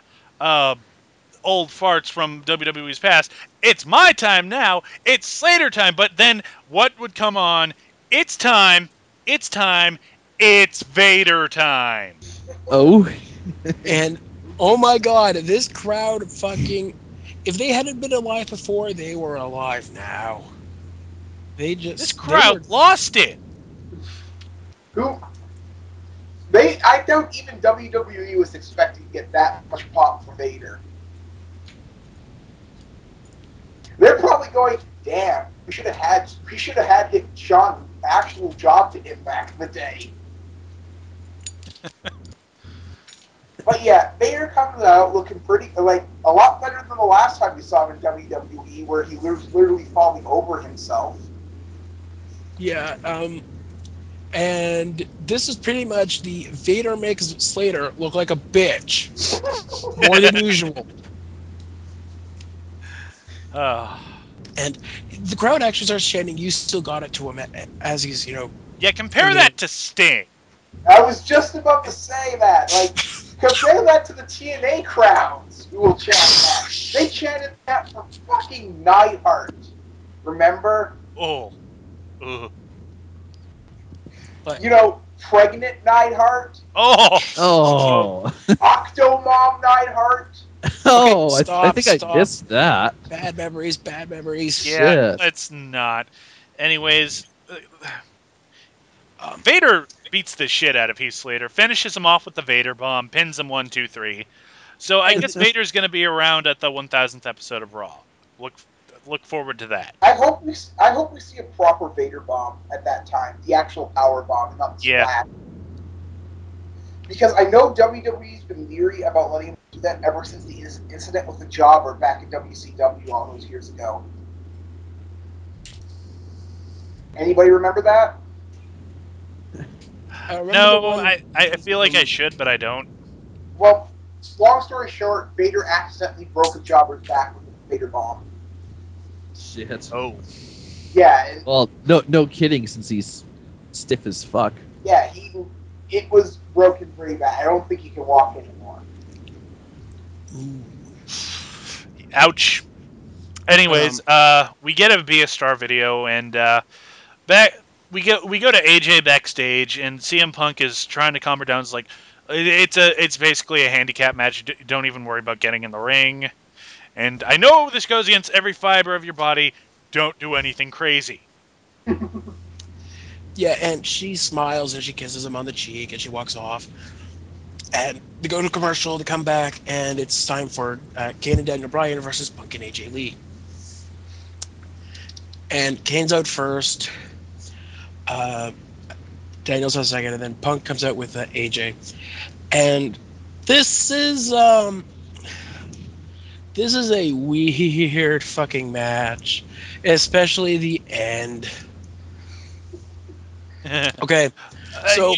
old farts from WWE's past. It's my time now. It's Slater time. But then what would come on? It's time. It's time. It's Vader time. Oh, and oh my god, this crowd fucking. If they hadn't been alive before, they were alive now. This crowd lost it. I doubt even WWE was expecting to get that much pop for Vader. They're probably going, damn, we should have had Sean actual job to him back in the day. But yeah, Vader comes out looking pretty, like, a lot better than the last time we saw him in WWE, where he was literally falling over himself. Yeah, And this is pretty much the Vader makes Slater look like a bitch more than usual. Oh. And the crowd actually starts chanting, "You still got it," to him as he's, Yeah, compare coming in. that to Sting. I was just about to say that. Like, compare that to the TNA crowds who will chant that. They chanted that for fucking Neidhart. Remember? Oh. Ugh. But You know, pregnant Neidhart, Oh. Oh, Octomom Neidhart. oh, I stop, think I stop. missed that. Bad memories, bad memories. Yeah, Shit. it's not. Anyways, Vader beats the shit out of Heath Slater, finishes him off with the Vader bomb, pins him 1, 2, 3. So I And guess Vader's going to be around at the 1000th episode of Raw. Look forward to that. I hope we see a proper Vader bomb at that time, the actual power bomb, and not the Yeah. splat. Because I know WWE's been leery about letting him do that ever since the incident with the Jobber back in WCW all those years ago. Anybody remember that? I remember the No, one. I feel like I should, but I don't. Well, long story short, Vader accidentally broke the Jobber's back with the Vader bomb. Shit. Oh. Yeah, and Well, no kidding, since he's stiff as fuck. yeah, it was broken pretty bad. I don't think he can walk anymore. Ooh. Ouch. Anyways, we get a Be a Star video, and back we go to AJ backstage, and CM Punk is trying to calm her down. It's like it's basically a handicap match. Don't even worry about getting in the ring. And I know this goes against every fiber of your body. Don't do anything crazy. Yeah, and she smiles and she kisses him on the cheek and she walks off. And they go to commercial to come back, and it's time for Kane and Daniel Bryan versus Punk and AJ Lee. And Kane's out first. Uh, Daniel's on second, and then Punk comes out with AJ. And this is a weird fucking match, especially the end. Okay, so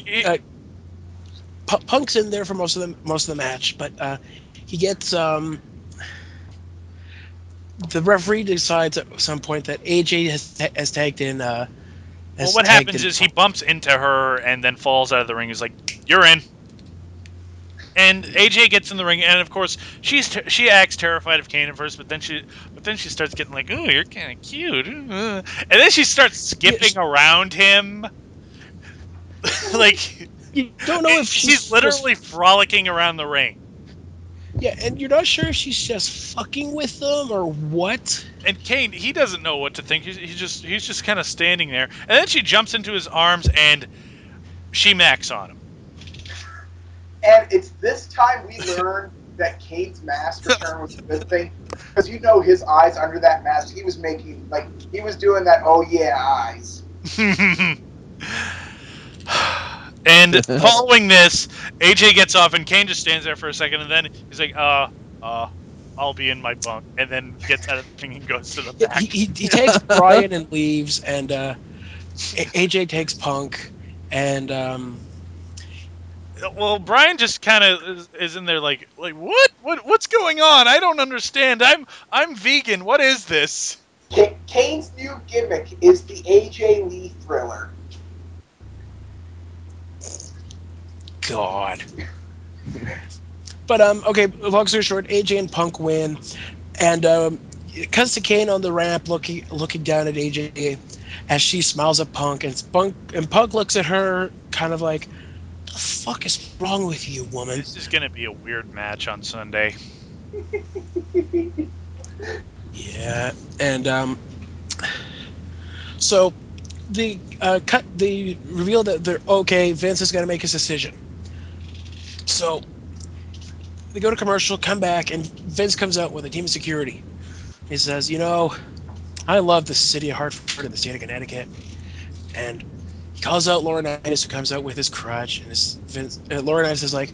Punk's in there for most of the match, but he gets the referee decides at some point that AJ has tagged in. Well, what happens is he bumps into her and then falls out of the ring. He's like, "You're in." And AJ gets in the ring, and of course she acts terrified of Kane at first, but then she starts getting like, "Oh, you're kind of cute," and then she starts skipping around him, like you don't know if she's literally frolicking around the ring. Yeah, and you're not sure if she's just fucking with them or what. And Kane, he doesn't know what to think. He's just kind of standing there, and then she jumps into his arms and she macks on him. And it's this time we learn that Kane's mask return was a good thing. Because you know his eyes under that mask, he was making, like, he was doing that, oh yeah, eyes. And following this, AJ gets off and Kane just stands there for a second, and then he's like, I'll be in my bunk, and then gets out of the thing and goes to the back. He takes Bryan and leaves, and AJ takes Punk, and well, Bryan just kind of is in there like what's going on? I don't understand. I'm vegan. What is this? Kane's new gimmick is the AJ Lee Thriller. God. But okay, long story short, AJ and Punk win, and it cuts to Kane on the ramp looking down at AJ as she smiles at Punk, and Punk looks at her kind of like, "The fuck is wrong with you, woman?" This is gonna be a weird match on Sunday. Yeah, and so the reveal that they're okay. Vince is gonna make his decision. So they go to commercial, come back, and Vince comes out with a team of security. He says, I love the city of Hartford and the state of Connecticut. And he calls out Laurinaitis, who comes out with his crutch. And Laurinaitis is like,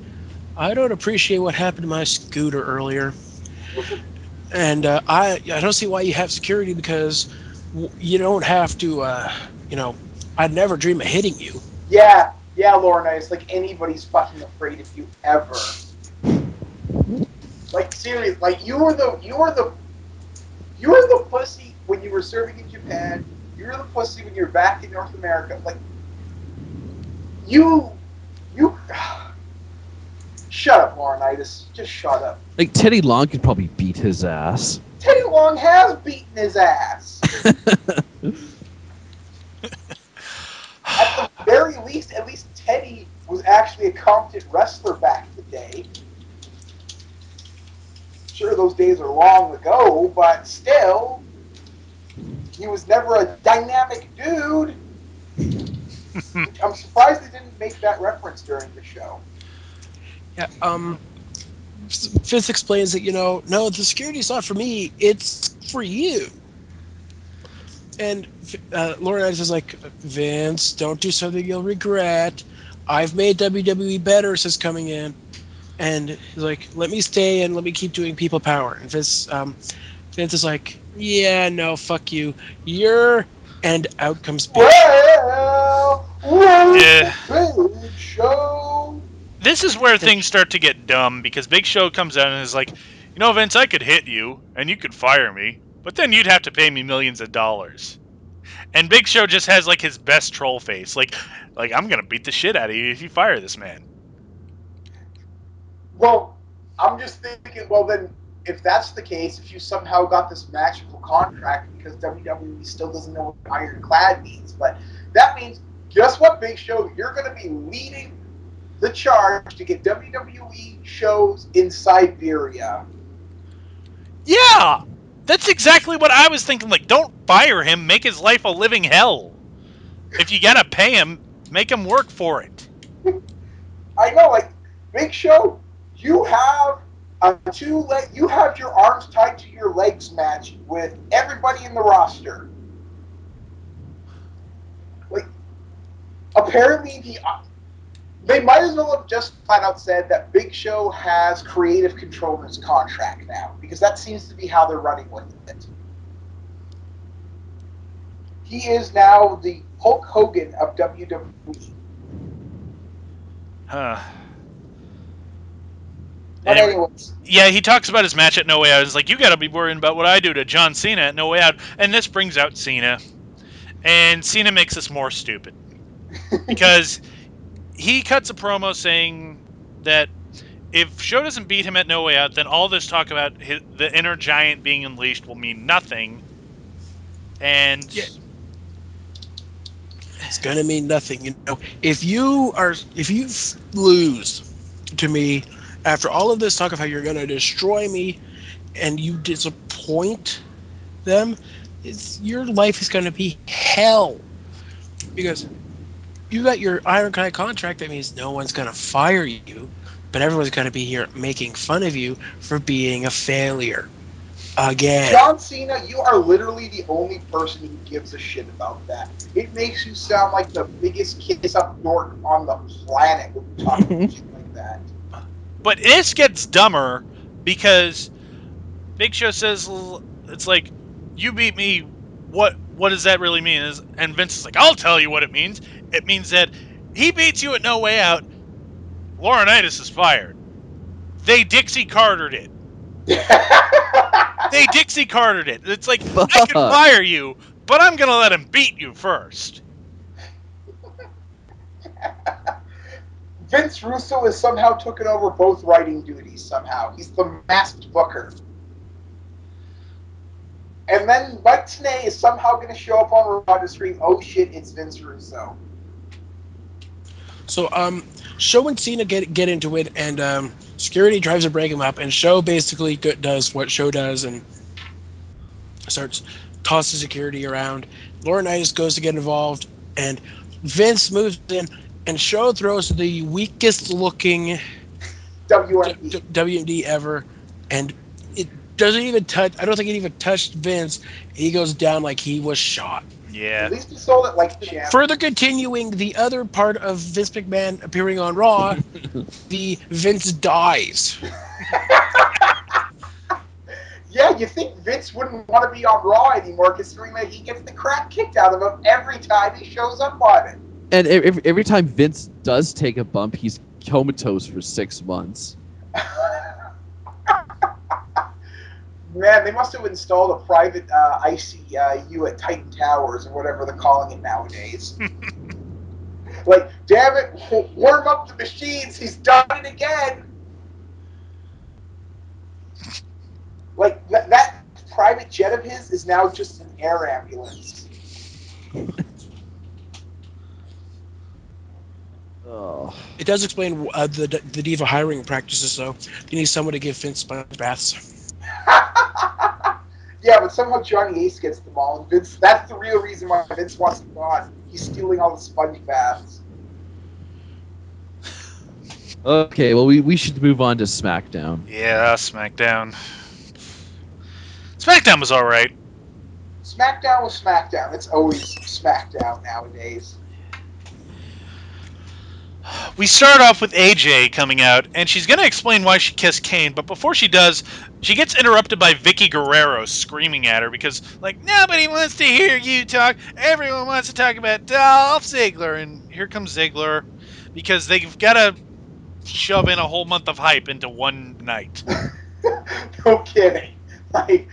I don't appreciate what happened to my scooter earlier. And I don't see why you have security, because you don't have to, I'd never dream of hitting you. Yeah, Laurinaitis, like anybody's fucking afraid of you ever. Like seriously, like you were the pussy when you were serving in Japan. You were the pussy when you were back in North America. Like you. Shut up, Laurinaitis. Just shut up. Like Teddy Long could probably beat his ass. Teddy Long has beaten his ass. At the very least, at least Teddy was actually a competent wrestler back in the day. Sure, those days are long ago, but still, he was never a dynamic dude. I'm surprised they didn't make that reference during the show. Yeah. Vince explains that no, the security's not for me; it's for you. And Laurinaitis is like, Vince, don't do something you'll regret. I've made WWE better since coming in. And he's like, let me stay and let me keep doing people power. And Vince is like, yeah, no, fuck you. You're, and out comes Big Well, where's Yeah. the Big Show? This is where things start to get dumb because Big Show comes out and is like, Vince, I could hit you and you could fire me, but then you'd have to pay me millions of dollars. And Big Show just has like his best troll face, like I'm gonna beat the shit out of you if you fire this man. Well, I'm just thinking, well then, if that's the case, if you somehow got this magical contract because WWE still doesn't know what ironclad means, but that means, guess what, Big Show? You're going to be leading the charge to get WWE shows in Siberia. Yeah, that's exactly what I was thinking. Like, don't fire him, make his life a living hell. If you gotta pay him, make him work for it. I know, like, Big Show, you have you have your arms tied to your legs match with everybody in the roster. Like, apparently they might as well have just flat out said that Big Show has creative control in his contract now, because that seems to be how they're running with it. He is now the Hulk Hogan of WWE. Huh. But anyways, Yeah, he talks about his match at No Way Out. It's like, you gotta be worrying about what I do to John Cena at No Way Out. And this brings out Cena. And Cena makes this more stupid. Because he cuts a promo saying that if Show doesn't beat him at No Way Out, then all this talk about the inner giant being unleashed will mean nothing. And Yeah. It's gonna mean nothing. If you lose to me after all of this talk of how you're gonna destroy me, and you disappoint them, your life is gonna be hell. Because you got your ironclad contract. That means no one's gonna fire you, but everyone's gonna be here making fun of you for being a failure. Again. John Cena, you are literally the only person who gives a shit about that. It makes you sound like the biggest kiss up dork on the planet when you talk about shit like that. But this gets dumber because Big Show says it's like, you beat me. What does that really mean? And Vince is like, I'll tell you what it means. It means that he beats you at No Way Out. Laurinaitis is fired. They Dixie Cartered it. They Dixie Cartered it. It's like, I can fire you, but I'm gonna let him beat you first. Vince Russo has somehow taken over both writing duties somehow. He's the masked booker. And then Mike Tenay is somehow going to show up on Raw to scream, oh shit, it's Vince Russo. So, Show and Cena get into it, and security tries to break him up, and Show basically does what Show does and starts tossing security around. Laurinaitis goes to get involved, and Vince moves in, and Show throws the weakest looking WMD ever, and it doesn't even touch. I don't think it even touched Vince. He goes down like he was shot. Yeah. At least he sold it like the champ. Further continuing the other part of Vince McMahon appearing on Raw, the Vince dies. Yeah, you think Vince wouldn't want to be on Raw anymore, considering that he gets the crap kicked out of him every time he shows up on it. And every time Vince does take a bump, he's comatose for 6 months. Man, they must have installed a private ICU at Titan Towers or whatever they're calling it nowadays. Like, damn it, warm up the machines. He's done it again. Like, that private jet of his is now just an air ambulance. Oh. It does explain the diva hiring practices, though. You need someone to give Vince sponge baths. Yeah, but somehow Johnny Ace gets them all, and Vince. That's the real reason why Vince wants him gone. He's stealing all the sponge baths. Okay, well, we should move on to SmackDown. Yeah, SmackDown. SmackDown was all right. SmackDown was SmackDown. It's always SmackDown nowadays. We start off with AJ coming out, and she's going to explain why she kissed Kane, but before she does, she gets interrupted by Vicky Guerrero screaming at her because, like, nobody wants to hear you talk. Everyone wants to talk about Dolph Ziggler. And here comes Ziggler because they've got to shove in a whole month of hype into one night. No kidding. Like,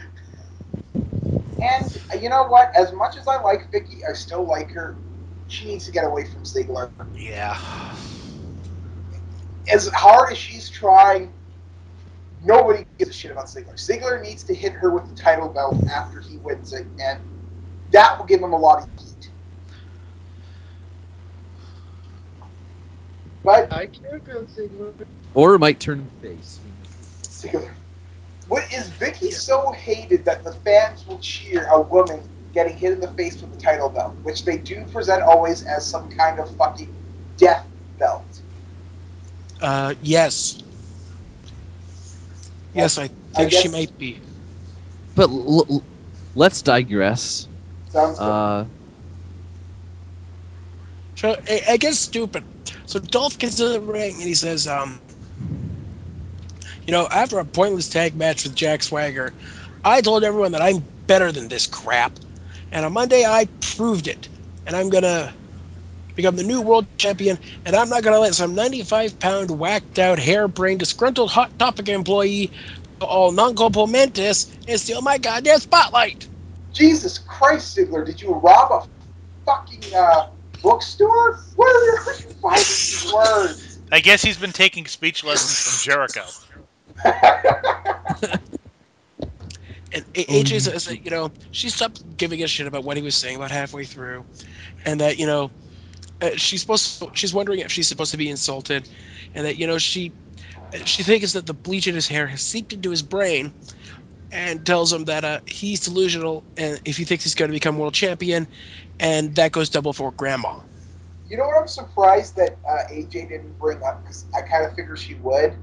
and you know what? As much as I like Vicky, I still like her. She needs to get away from Ziggler. Yeah. As hard as she's trying, nobody gives a shit about Ziggler. Ziggler needs to hit her with the title belt after he wins it, and that will give him a lot of heat. But I care about Ziggler. Or it might turn him face. Ziggler. What is Vicky so hated that the fans will cheer a woman getting hit in the face with the title belt, which they do present always as some kind of fucking death belt. Yes. Yes, I think she might be. But let's digress. Sounds good. So I guess stupid. So Dolph gets in the ring and he says, after a pointless tag match with Jack Swagger, I told everyone that I'm better than this crap. And on Monday, I proved it. And I'm going to become the new world champion. And I'm not going to let some 95-pound, whacked-out, harebrained, disgruntled Hot Topic employee all non-complementous and steal my goddamn spotlight. Jesus Christ, Ziggler, did you rob a fucking bookstore? Where are you finding these words? I guess he's been taking speech lessons from Jericho. And AJ says that, she stopped giving a shit about what he was saying about halfway through. And that, she's wondering if she's supposed to be insulted. And that, she thinks that the bleach in his hair has seeped into his brain and tells him that he's delusional and if he thinks he's going to become world champion. And that goes double for grandma. You know what I'm surprised that AJ didn't bring up, because I kind of figured she would?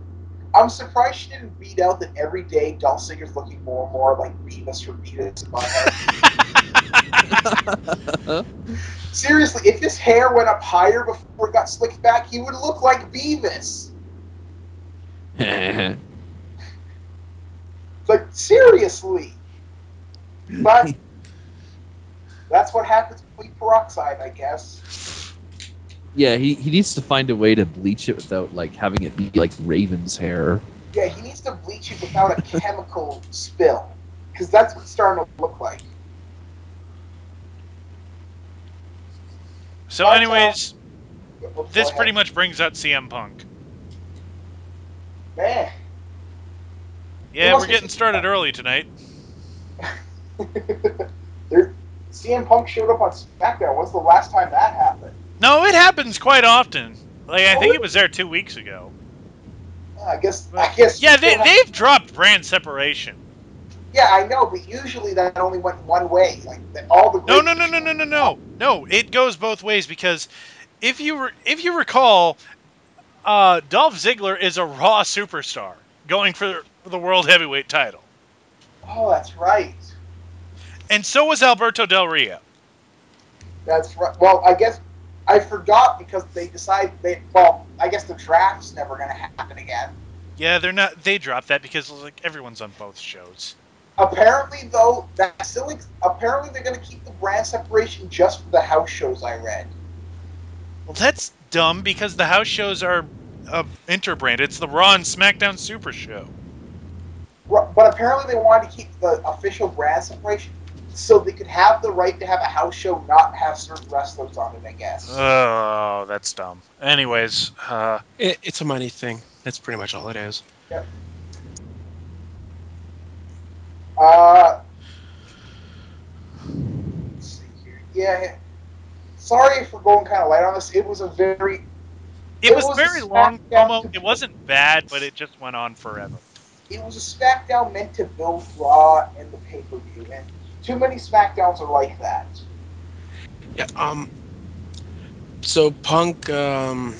I'm surprised she didn't beat out that every day Dolph Ziggler's looking more and more like Beavis from Beavis and Butthead. Seriously, if his hair went up higher before it got slicked back, he would look like Beavis. Like, seriously. But that's what happens with peroxide, I guess. Yeah, he needs to find a way to bleach it without like having it be like Raven's hair. Yeah, he needs to bleach it without a chemical spill, because that's what it's starting to look like. So, But, anyways, this go pretty ahead. much brings out CM Punk. Man. Yeah, we're getting started early tonight. CM Punk showed up on SmackDown. When's the last time that happened? No, it happens quite often. Like, I think it was there 2 weeks ago. I guess. Yeah, they've dropped brand separation. Yeah, I know, but usually that only went one way. Like all the No. It goes both ways because if you recall, Dolph Ziggler is a Raw superstar going for the World Heavyweight title. Oh, that's right. And so was Alberto Del Rio. That's right. Well, I guess I forgot because they decided I guess the draft's never going to happen again. Yeah, they're not. They dropped that because like everyone's on both shows. Apparently, though, apparently they're going to keep the brand separation just for the house shows. I read. Well, that's dumb because the house shows are interbrand. It's the Raw and SmackDown Super Show. But apparently they wanted to keep the official brand separation so they could have the right to have a house show not have certain wrestlers on it, I guess. Oh, that's dumb. Anyways, It's a money thing. That's pretty much all it is. Yep. Let's see here. Yeah. Sorry for going kind of light on this. It was a very. it It was a was a very long SmackDown promo. to. It wasn't bad, but it just went on forever. It was a SmackDown meant to build Raw and the pay per view, and too many SmackDowns are like that. Yeah. So Punk. Uh.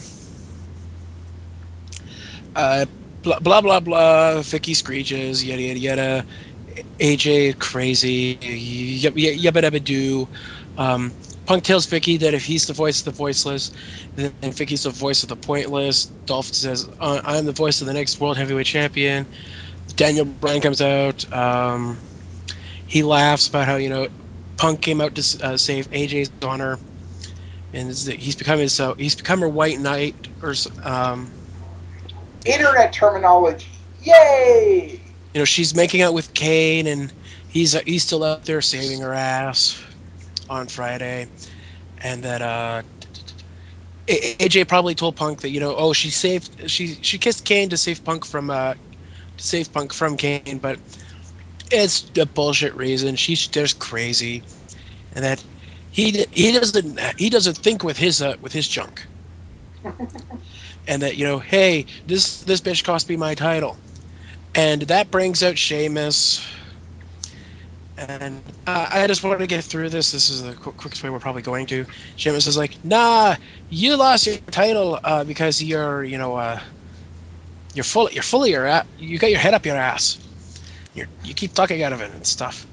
Blah blah blah. Vicky screeches. Yada yada yada. AJ crazy. Yabba dabba do. Punk tells Vicky that if he's the voice of the voiceless, then Vicky's the voice of the pointless. Dolph says, "I'm the voice of the next world heavyweight champion." Daniel Bryan comes out. He laughs about how Punk came out to save AJ's honor, and he's become her white knight, or Internet terminology. Yay! she's making out with Kane, and he's still out there saving her ass on Friday, and that AJ probably told Punk that oh she kissed Kane to save Punk from Kane, but it's a bullshit reason. She's just crazy, and that he doesn't think with his junk, and that hey, this bitch cost me my title, and that brings out Sheamus. And I just wanted to get through this. This is the quickest way we're probably going to. Sheamus is like, nah, you lost your title because you're full of your you got your head up your ass. You keep talking out of it and stuff.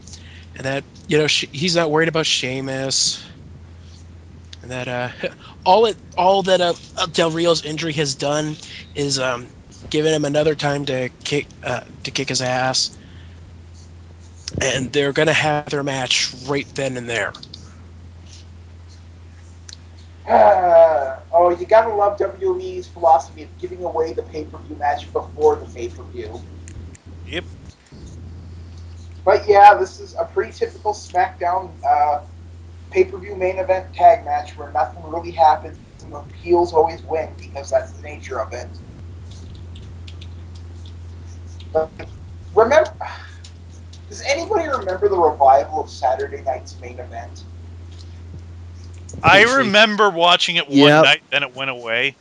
And that he's not worried about Sheamus. And that all that Del Rio's injury has done is giving him another time to kick his ass. And they're gonna have their match right then and there. Oh, you gotta love WWE's philosophy of giving away the pay per view match before the pay per view. Yep. But yeah, this is a pretty typical SmackDown pay per view main event tag match where nothing really happens and the heels always win because that's the nature of it. But remember, does anybody remember the revival of Saturday Night's main event? I Briefly. remember watching it one night, then it went away.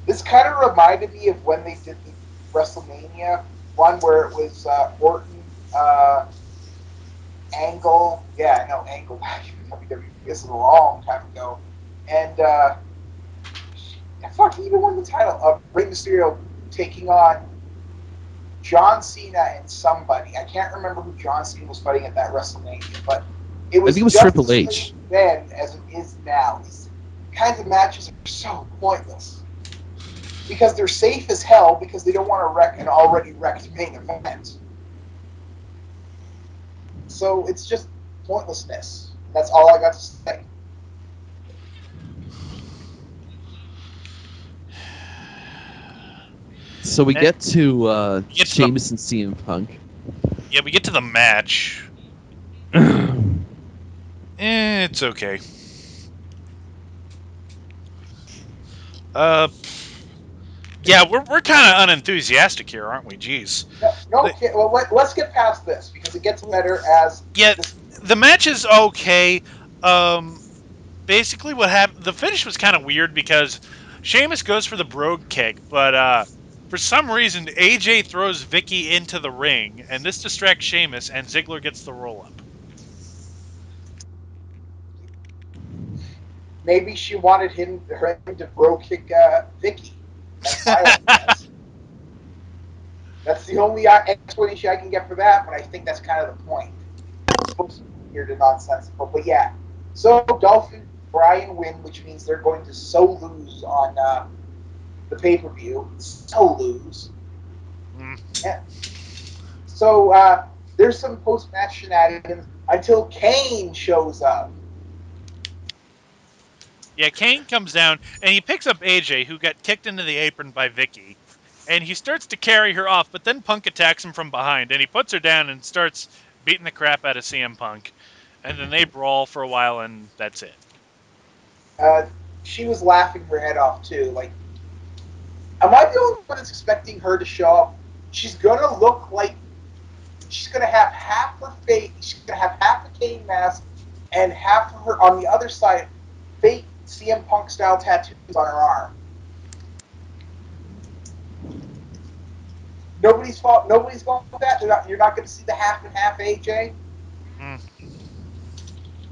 This kind of reminded me of when they did the WrestleMania one where it was Orton, Angle. Yeah, I know Angle back in WWE. This is a long time ago. And fuck, he even won the title of Rey Mysterio taking on John Cena and somebody. I can't remember who John Cena was fighting at that WrestleMania, but it was I think it was just Triple as H. then as it is now. These kinds of matches are so pointless because they're safe as hell because they don't want to wreck an already wrecked main event. So it's just pointlessness. That's all I got to say. So we get to Get to Sheamus and CM Punk. Yeah, we get to the match. It's okay. Yeah, we're kind of unenthusiastic here, aren't we? Jeez. No, okay, well, let's get past this because it gets better as Yeah, this. the match is okay. Basically, what happened? The finish was kind of weird because Sheamus goes for the brogue kick, but for some reason AJ throws Vicky into the ring, and this distracts Sheamus, and Ziggler gets the roll up. Maybe she wanted him to bro kick Vicky. That's my own guess. That's the only explanation I can get for that, but I think that's kind of the point. It's supposed to be weird and nonsensical, but yeah. So Dolph and Bryan win, which means they're going to lose on the pay per view. Lose. Mm. Yeah. So there's some post match shenanigans until Kane shows up. Yeah, Kane comes down and he picks up AJ, who got kicked into the apron by Vicky, and he starts to carry her off, but then Punk attacks him from behind, and he puts her down and starts beating the crap out of CM Punk. And then they brawl for a while, and that's it. She was laughing her head off too. Like, am I the only one that's expecting her to show up? She's gonna look like she's gonna have half her face. She's gonna have half a Kane mask and half of her on the other side, fake CM Punk style tattoos on her arm. Nobody's fault. Nobody's going with that. You're not going to see the half and half, AJ. Mm.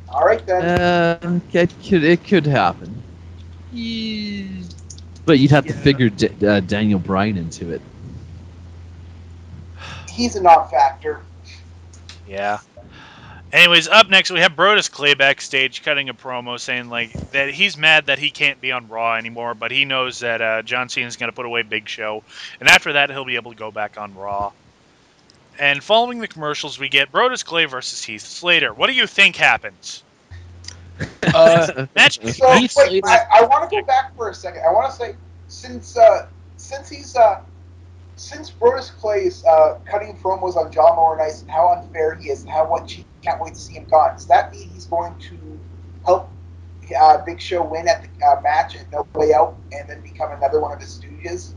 All right then. It could happen, but you'd have to figure Daniel Bryan into it. He's a non-factor. Yeah. Anyways, up next we have Brodus Clay backstage cutting a promo saying like that he's mad that he can't be on Raw anymore, but he knows that John Cena's going to put away Big Show, and after that he'll be able to go back on Raw. And following the commercials, we get Brodus Clay versus Heath Slater. What do you think happens? Match. So wait, I want to go back for a second. I want to say since Brodus Clay is cutting promos on John Laurinaitis and how unfair he is and how much he can't wait to see him gone, does that mean he's going to help Big Show win at the match at No Way Out and then become another one of his stooges?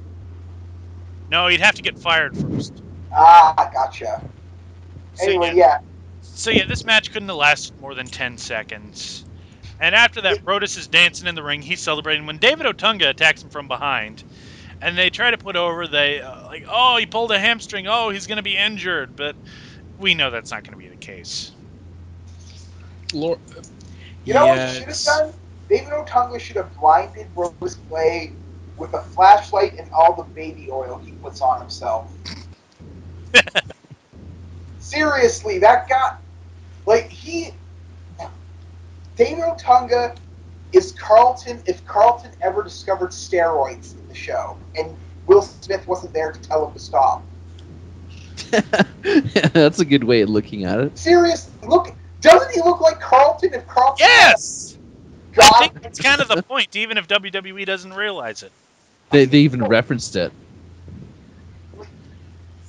No, he'd have to get fired first. Ah, gotcha. Anyway, yeah. So yeah, this match couldn't have lasted more than 10 seconds. And after that, Brodus is dancing in the ring. He's celebrating when David Otunga attacks him from behind. And they try to put over, oh, he pulled a hamstring. Oh, he's going to be injured. But we know that's not going to be the case. You know what he should have done? David Otunga should have blinded Brodus Clay with a flashlight and all the baby oil he puts on himself. Seriously, that guy... David Otunga is Carlton if Carlton ever discovered steroids in the show, and Will Smith wasn't there to tell him to stop. That's a good way of looking at it. Seriously, doesn't he look like Carlton if Carlton... Yes! God. I think it's kind of the point, even if WWE doesn't realize it. They even referenced it.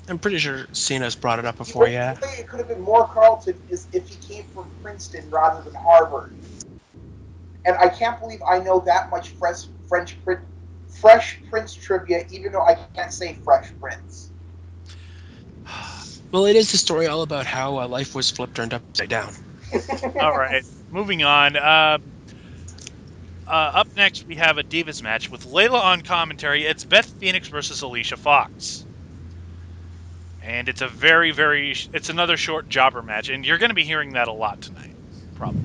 I'm pretty sure Cena's brought it up before, yeah. The way it could have been more Carlton is if he came from Princeton rather than Harvard. And I can't believe I know that much Fresh Prince trivia, even though I can't say Fresh Prince. Well, it is the story all about how life was flipped turned upside down. All right, moving on. Up next, we have a Divas match with Layla on commentary. It's Beth Phoenix versus Alicia Fox. And it's it's another short jobber match, and you're going to be hearing that a lot tonight, probably.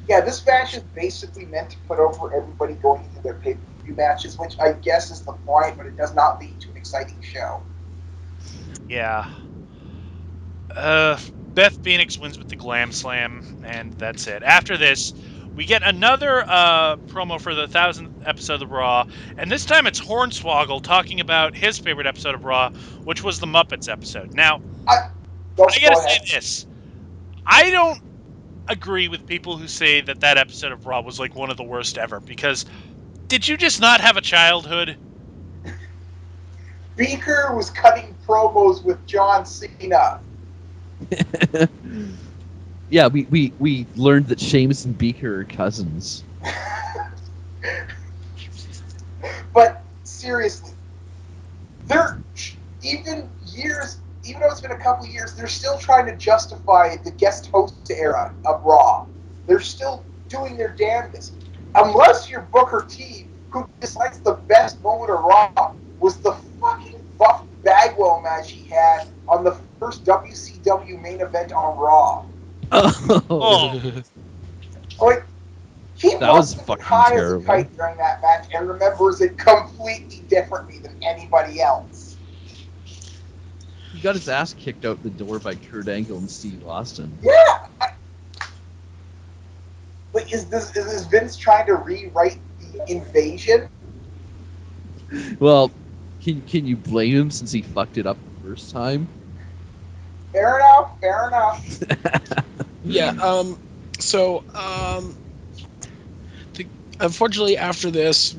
Yeah, this match is basically meant to put over everybody going into their pay-per-view matches, which I guess is the point, but it does not lead to an exciting show. Yeah. Beth Phoenix wins with the Glam Slam, and that's it. After this, we get another promo for the 1000th episode of Raw, and this time it's Hornswoggle talking about his favorite episode of Raw, which was the Muppets episode. Now, I gotta say this. I don't agree with people who say that episode of Raw was like one of the worst ever, because did you just not have a childhood? Beaker was cutting promos with John Cena. Yeah, we learned that Sheamus and Beaker are cousins. But seriously, even though it's been a couple years, they're still trying to justify the guest host era of Raw. They're still doing their damnedest. Unless you're Booker T, who decides the best moment of Raw was the fucking Buff Bagwell match he had on the first WCW main event on Raw. Oh. Like, he That was must have fucking been high terrible. as a kite during that match and remembers it completely differently than anybody else. He got his ass kicked out the door by Kurt Angle and Steve Austin. Yeah. Like, is Vince trying to rewrite the Invasion? Well, can you blame him since he fucked it up the first time? Fair enough. Yeah, unfortunately, after this,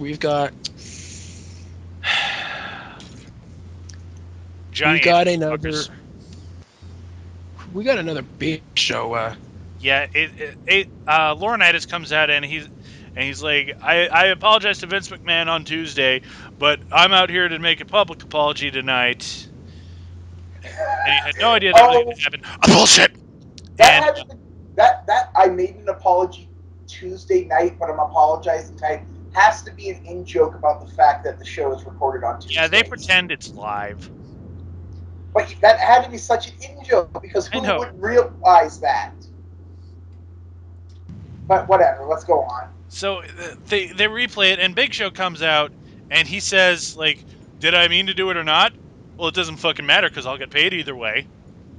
Johnny Ace another motherfuckers. big show. Yeah, Laurinaitis comes out and he's like, I apologize to Vince McMahon on Tuesday, but I'm out here to make a public apology tonight. And he had no idea that was going Oh, to happen. Bullshit. that And has to, that I made an apology Tuesday night, but I'm apologizing tonight. Has to be an in joke about the fact that the show is recorded on yeah, they Tuesdays. pretend it's live. But that had to be such an in joke because I who know. would realize that? But whatever, let's go on. So they replay it, and Big Show comes out, and he says, like, did I mean to do it or not? Well, it doesn't fucking matter because I'll get paid either way.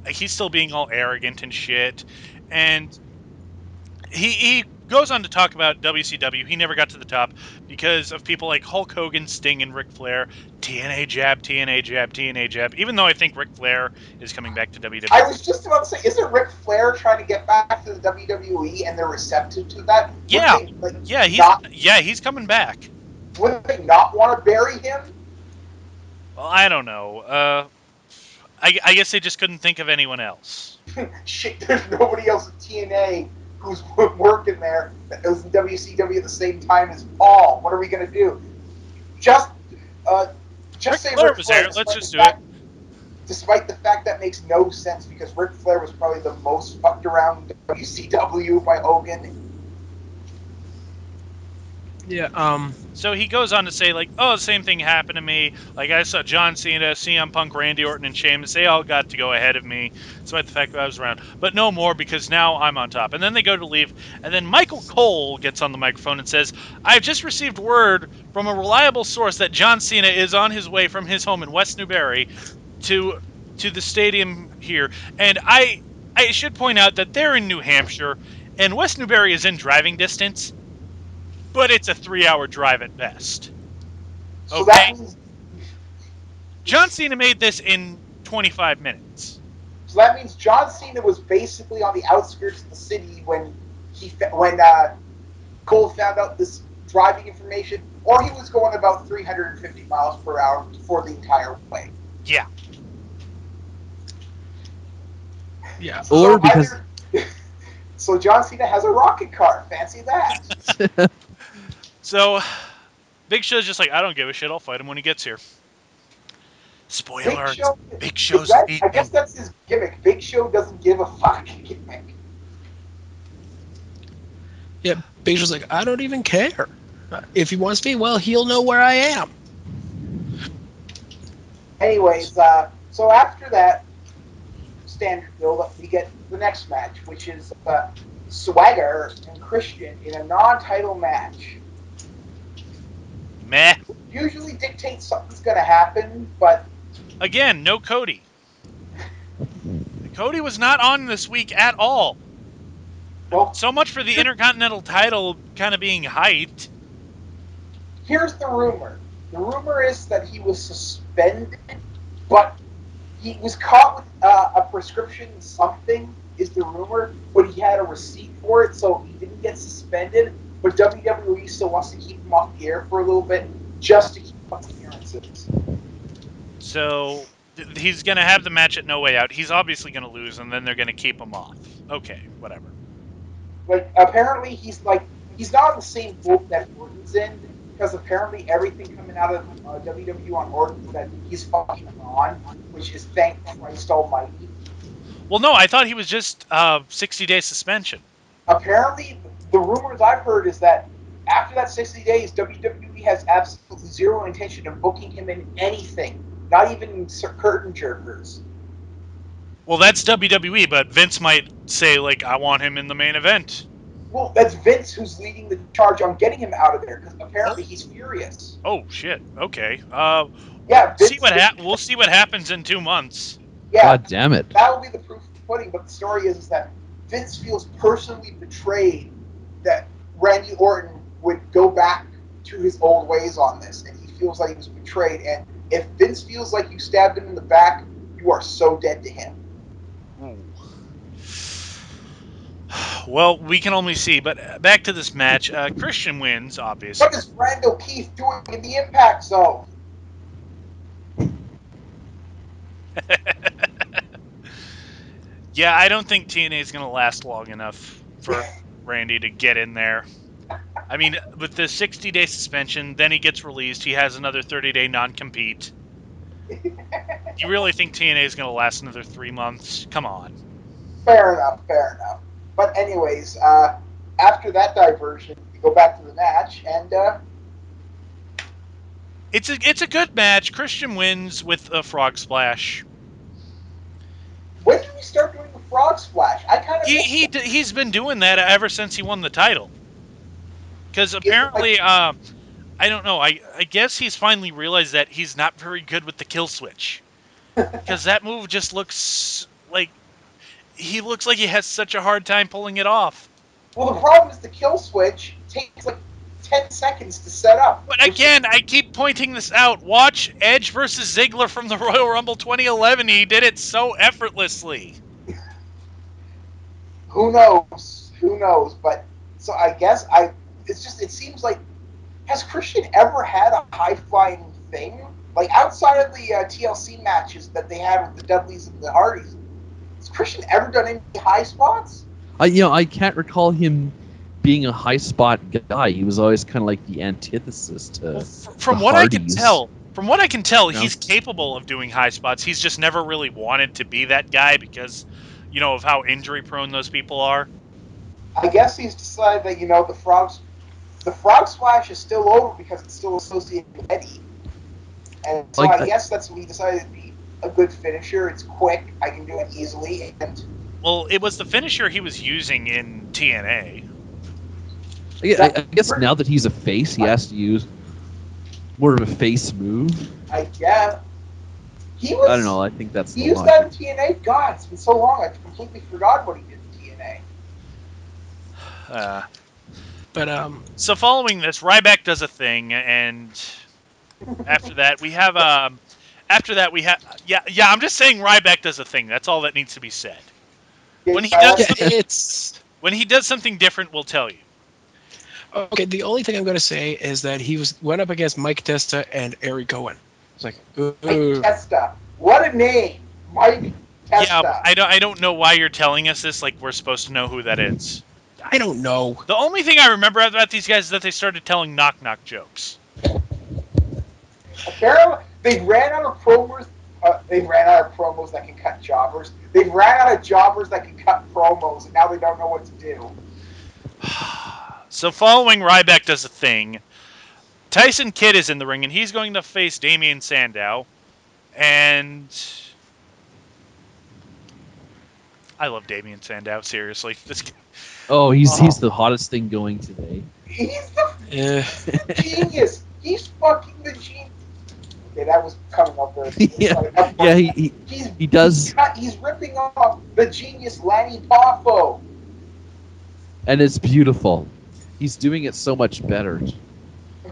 Like, he's still being all arrogant and shit. And he goes on to talk about WCW. He never got to the top because of people like Hulk Hogan, Sting, and Ric Flair. TNA jab, TNA jab, TNA jab. Even though I think Ric Flair is coming back to WWE. I was just about to say, isn't Ric Flair trying to get back to the WWE and they're receptive to that? Yeah, he's coming back. Would they not want to bury him? Well, I don't know. I guess they just couldn't think of anyone else. Shit, there's nobody else at TNA who's working there that was in WCW at the same time as Paul. What are we gonna do? Just say Flair Ric was Flair. there. Let's just do it. Despite the fact that makes no sense because Ric Flair was probably the most fucked around WCW by Hogan. Yeah. So he goes on to say, like, oh, the same thing happened to me. Like, I saw John Cena, CM Punk, Randy Orton, and Sheamus. They all got to go ahead of me, despite the fact that I was around. But no more, because now I'm on top. And then they go to leave. And then Michael Cole gets on the microphone and says, I've just received word from a reliable source that John Cena is on his way from his home in West Newbury to the stadium here. And I should point out that they're in New Hampshire, and West Newbury is in driving distance, but it's a 3-hour drive at best. So Okay? that means John Cena made this in 25 minutes. John Cena was basically on the outskirts of the city when Cole found out this driving information, or he was going about 350 miles per hour for the entire way. Yeah. Yeah. Or because So John Cena has a rocket car. Fancy that. So Big Show's just like, I don't give a shit. I'll fight him when he gets here. Spoiler: Big Show's I guess leaving. that's his gimmick. Big Show doesn't give a fuck gimmick. Yeah. Big Show's like, I don't even care. If he wants me, well, he'll know where I am. Anyways, so after that standard build-up, we get the next match, which is Swagger and Christian in a non-title match. Meh. Usually dictates something's going to happen, but Again, no Cody. Cody was not on this week at all. well, So much for the Intercontinental title kind of being hyped. here's the rumor. The rumor is that he was suspended, but he was caught with a prescription something, is the rumor, but he had a receipt for it, so he didn't get suspended, but WWE still wants to keep him off the air for a little bit, just to keep up appearances. So he's going to have the match at No Way Out. He's obviously going to lose, and then they're going to keep him off. Okay, whatever. Like, apparently he's not in the same boat that Orton's in, because apparently everything coming out of WWE on Orton is that he's fucking on, which is thank Christ almighty. Well, no, I thought he was just 60-day suspension. Apparently, the rumors I've heard is that after that 60 days, WWE has absolutely zero intention of booking him in anything, not even curtain jerkers. Well, that's WWE, but Vince might say, like, I want him in the main event. Well, that's Vince who's leading the charge on getting him out of there, because apparently he's furious. Oh, shit. Okay. Yeah, We'll see what happens in 2 months. Yeah, God damn it. that'll be the proof of the pudding, but the story is that Vince feels personally betrayed that Randy Orton would go back to his old ways on this, and he feels like he was betrayed. And if Vince feels like you stabbed him in the back, you are so dead to him. Well, we can only see. But back to this match. Christian wins, obviously. What is Randall Keith doing in the Impact Zone? Yeah, I don't think TNA is going to last long enough for Randy to get in there. I mean, with the 60-day suspension, then he gets released. He has another 30-day non-compete. You really think TNA is going to last another 3 months? Come on. Fair enough, fair enough. But anyways, after that diversion, we go back to the match, and It's a good match. Christian wins with a frog splash. when did we start doing the frog splash? I kind of He's been doing that ever since he won the title. Because Is it apparently, I don't know. I guess he's finally realized that he's not very good with the kill switch. Because that move just looks like he has such a hard time pulling it off. Well, the problem is the kill switch takes like 10 seconds to set up. But again, I keep pointing this out. Watch Edge versus Ziggler from the Royal Rumble 2011. He did it so effortlessly. Who knows? Who knows? But so I guess it seems like, has Christian ever had a high flying thing? Like outside of the TLC matches that they had with the Dudleys and the Hardys, has Christian ever done any high spots? I can't recall him being a high spot guy. He was always kind of like the antithesis to From what Hardys. I can tell, No. he's capable of doing high spots. He's just never really wanted to be that guy because, of how injury prone those people are. I guess he's decided that the frog splash is still over because it's still associated with Eddie, and so I guess that's what he decided to be a good finisher. It's quick. I can do it easily, and well, it was the finisher he was using in TNA. I guess now that he's a face, he has to use more of a face move. I guess I don't know. I think that's he the used logic. that in TNA. God, it's been so long. I completely forgot what he did in TNA. So following this, Ryback does a thing, and after that we have I'm just saying Ryback does a thing. That's all that needs to be said. When he does something different, we'll tell you. Okay, the only thing I'm going to say is that he went up against Mike Testa and Eric Cohen. It's like, Mike Testa. What a name, Mike Testa. Yeah, I don't know why you're telling us this. Like we're supposed to know who that is. I don't know. The only thing I remember about these guys is that they started telling knock-knock jokes. Apparently, they ran out of promos. They ran out of promos that can cut jobbers. They ran out of jobbers that can cut promos, and now they don't know what to do. So following Ryback does a thing, Tyson Kidd is in the ring, and he's going to face Damian Sandow. And I love Damian Sandow, seriously. This guy. Oh, he's the hottest thing going today. He's the genius. He's fucking the genius. Okay, that was coming up there. He does. He's ripping off the genius Lanny Poffo. And it's beautiful. He's doing it so much better.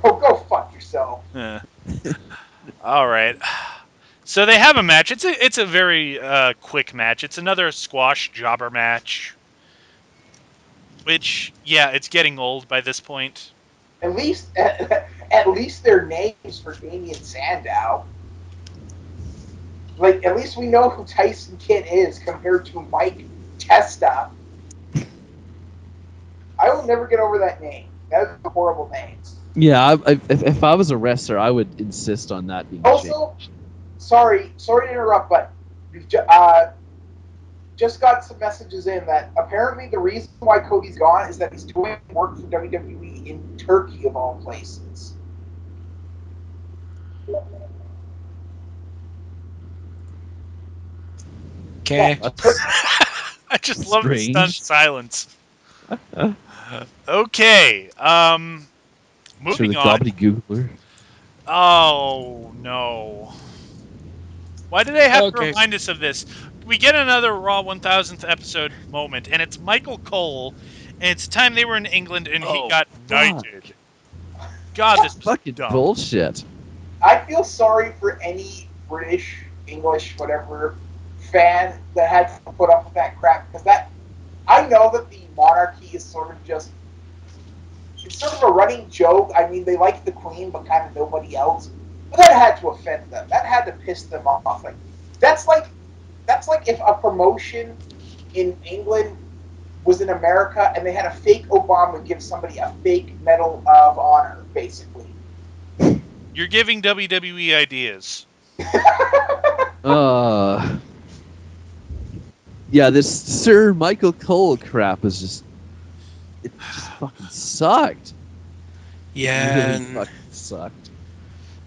Oh, go fuck yourself. All right. So they have a match. It's a very quick match. It's another squash jobber match. Which, yeah, it's getting old by this point. At least their names for Damian Sandow. Like, at least we know who Tyson Kidd is compared to Mike Testa. I will never get over that name. That is a horrible name. Yeah, if I was a wrestler, I would insist on that being also, changed. Sorry to interrupt, but we've just got some messages in that apparently the reason why Cody's gone is that he's doing work for WWE in Turkey, of all places. Okay. I just love the stunned silence. Okay. Moving on. Googler. Oh, no. Why do they have to remind us of this? We get another Raw 1000th episode moment, and it's Michael Cole, and it's time they were in England, and he got knighted. God, this is fucking dumb. bullshit. I feel sorry for any British, English, whatever fan that had to put up with that crap, because I know that the monarchy is sort of just it's sort of a running joke. I mean, they like the queen, but kind of nobody else. But that had to offend them. That had to piss them off. Like that's like that's like if a promotion in England was in America and they had a fake Obama give somebody a fake Medal of Honor, basically. You're giving WWE ideas. Yeah, this Sir Michael Cole crap is just it just fucking sucked. Yeah, Really and fucking sucked.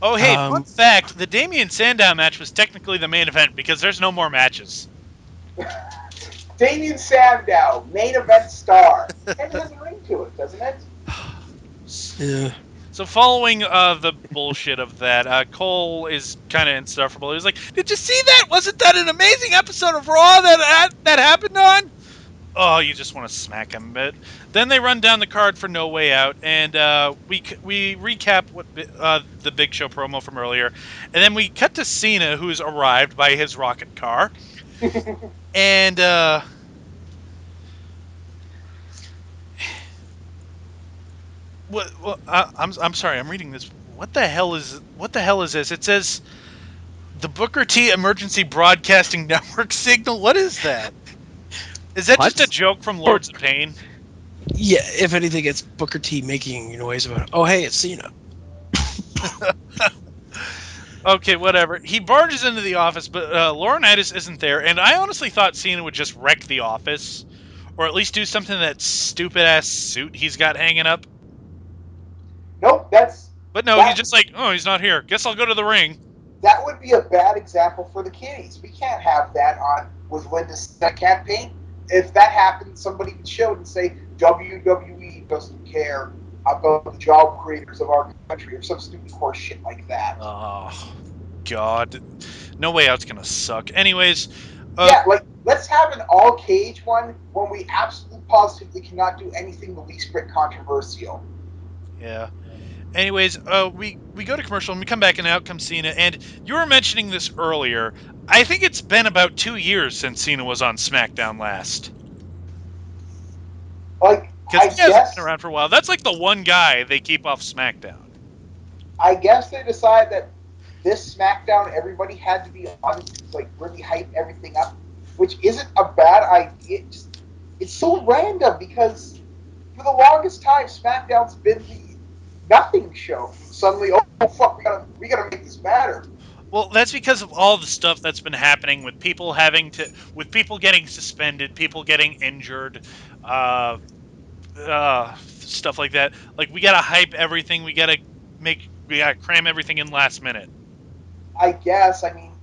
Oh, hey, fun fact: the Damien Sandow match was technically the main event because there's no more matches. Damien Sandow, main event star. It has a ring to it, doesn't it? yeah. So following the bullshit of that, Cole is kind of insufferable. He was like, "Did you see that? Wasn't that an amazing episode of Raw that happened on?" Oh, you just want to smack him a bit. Then they run down the card for No Way Out, and we recap what the Big Show promo from earlier, and then we cut to Cena, who's arrived by his rocket car, and I'm sorry, I'm reading this. What the hell is this? It says the Booker T Emergency Broadcasting Network signal. What is that? Is that What? just a joke from Lords of Pain? Yeah, if anything, it's Booker T making noise about, oh, hey, it's Cena. Okay, whatever. He barges into the office, but Laurinaitis isn't there, and I honestly thought Cena would just wreck the office, or at least do something to that stupid-ass suit he's got hanging up. Nope, But no, he's that just like, oh, he's not here. Guess I'll go to the ring. that would be a bad example for the kiddies. We can't have that on with Linda's campaign. If that happened, somebody would show it and say WWE doesn't care about the job creators of our country or some stupid horse shit like that. Oh, God. No Way Out's gonna suck. Anyways, Yeah, like let's have an all cage one when we absolutely positively cannot do anything the least bit controversial. yeah. Anyways, we go to commercial and we come back and out comes Cena. And you were mentioning this earlier. I think it's been about 2 years since Cena was on SmackDown last. Like Because he hasn't been around for a while. That's like the one guy they keep off SmackDown. I guess they decided that this SmackDown everybody had to be on to like really hype everything up, which isn't a bad idea. It's so random because for the longest time SmackDown's been the nothing show. Suddenly, oh fuck, we gotta make this matter. Well, that's because of all the stuff that's been happening with people with people getting suspended, people getting injured, stuff like that. Like we gotta hype everything. We gotta cram everything in last minute. I guess. I mean,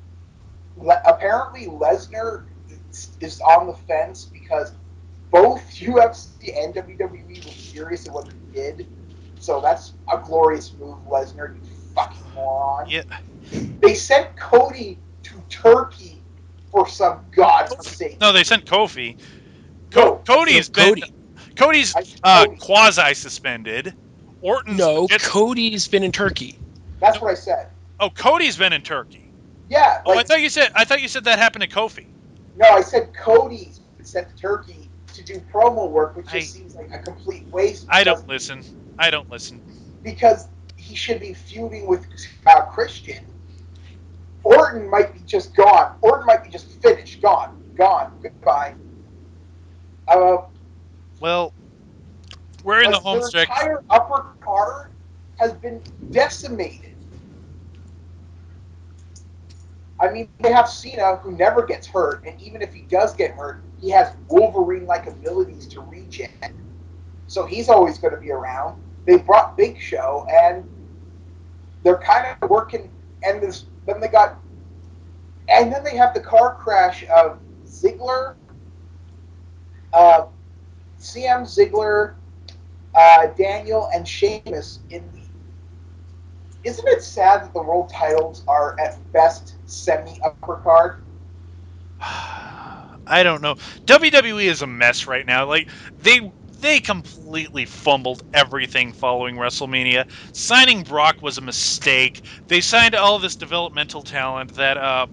apparently Lesnar is on the fence because both UFC and WWE were furious at what he did. So that's a glorious move, Lesnar, you fucking moron. Yeah. They sent Cody to Turkey for some god's sake. No, they sent Kofi. No, Cody's Cody. quasi suspended. Orton's No, legit. Cody's been in Turkey. That's what I said. Oh, Cody's been in Turkey. Yeah, Oh, like I thought you said that happened to Kofi. no, I said Cody's been sent to Turkey to do promo work, which just seems like a complete waste. I don't listen. Because he should be feuding with Christian. Orton might be just gone. Orton might be just finished. Gone. Goodbye. Well, we're in the home Their stretch. entire upper card has been decimated. I mean, they have Cena, who never gets hurt, and even if he does get hurt, he has Wolverine-like abilities to regen. So he's always going to be around. They brought Big Show, and they're kind of working. And then they have the car crash of Ziggler, CM Ziggler, Daniel, and Sheamus in the. Isn't it sad that the world titles are at best semi-upper card? I don't know. WWE is a mess right now. Like they completely fumbled everything following WrestleMania. Signing Brock was a mistake. They signed all this developmental talent that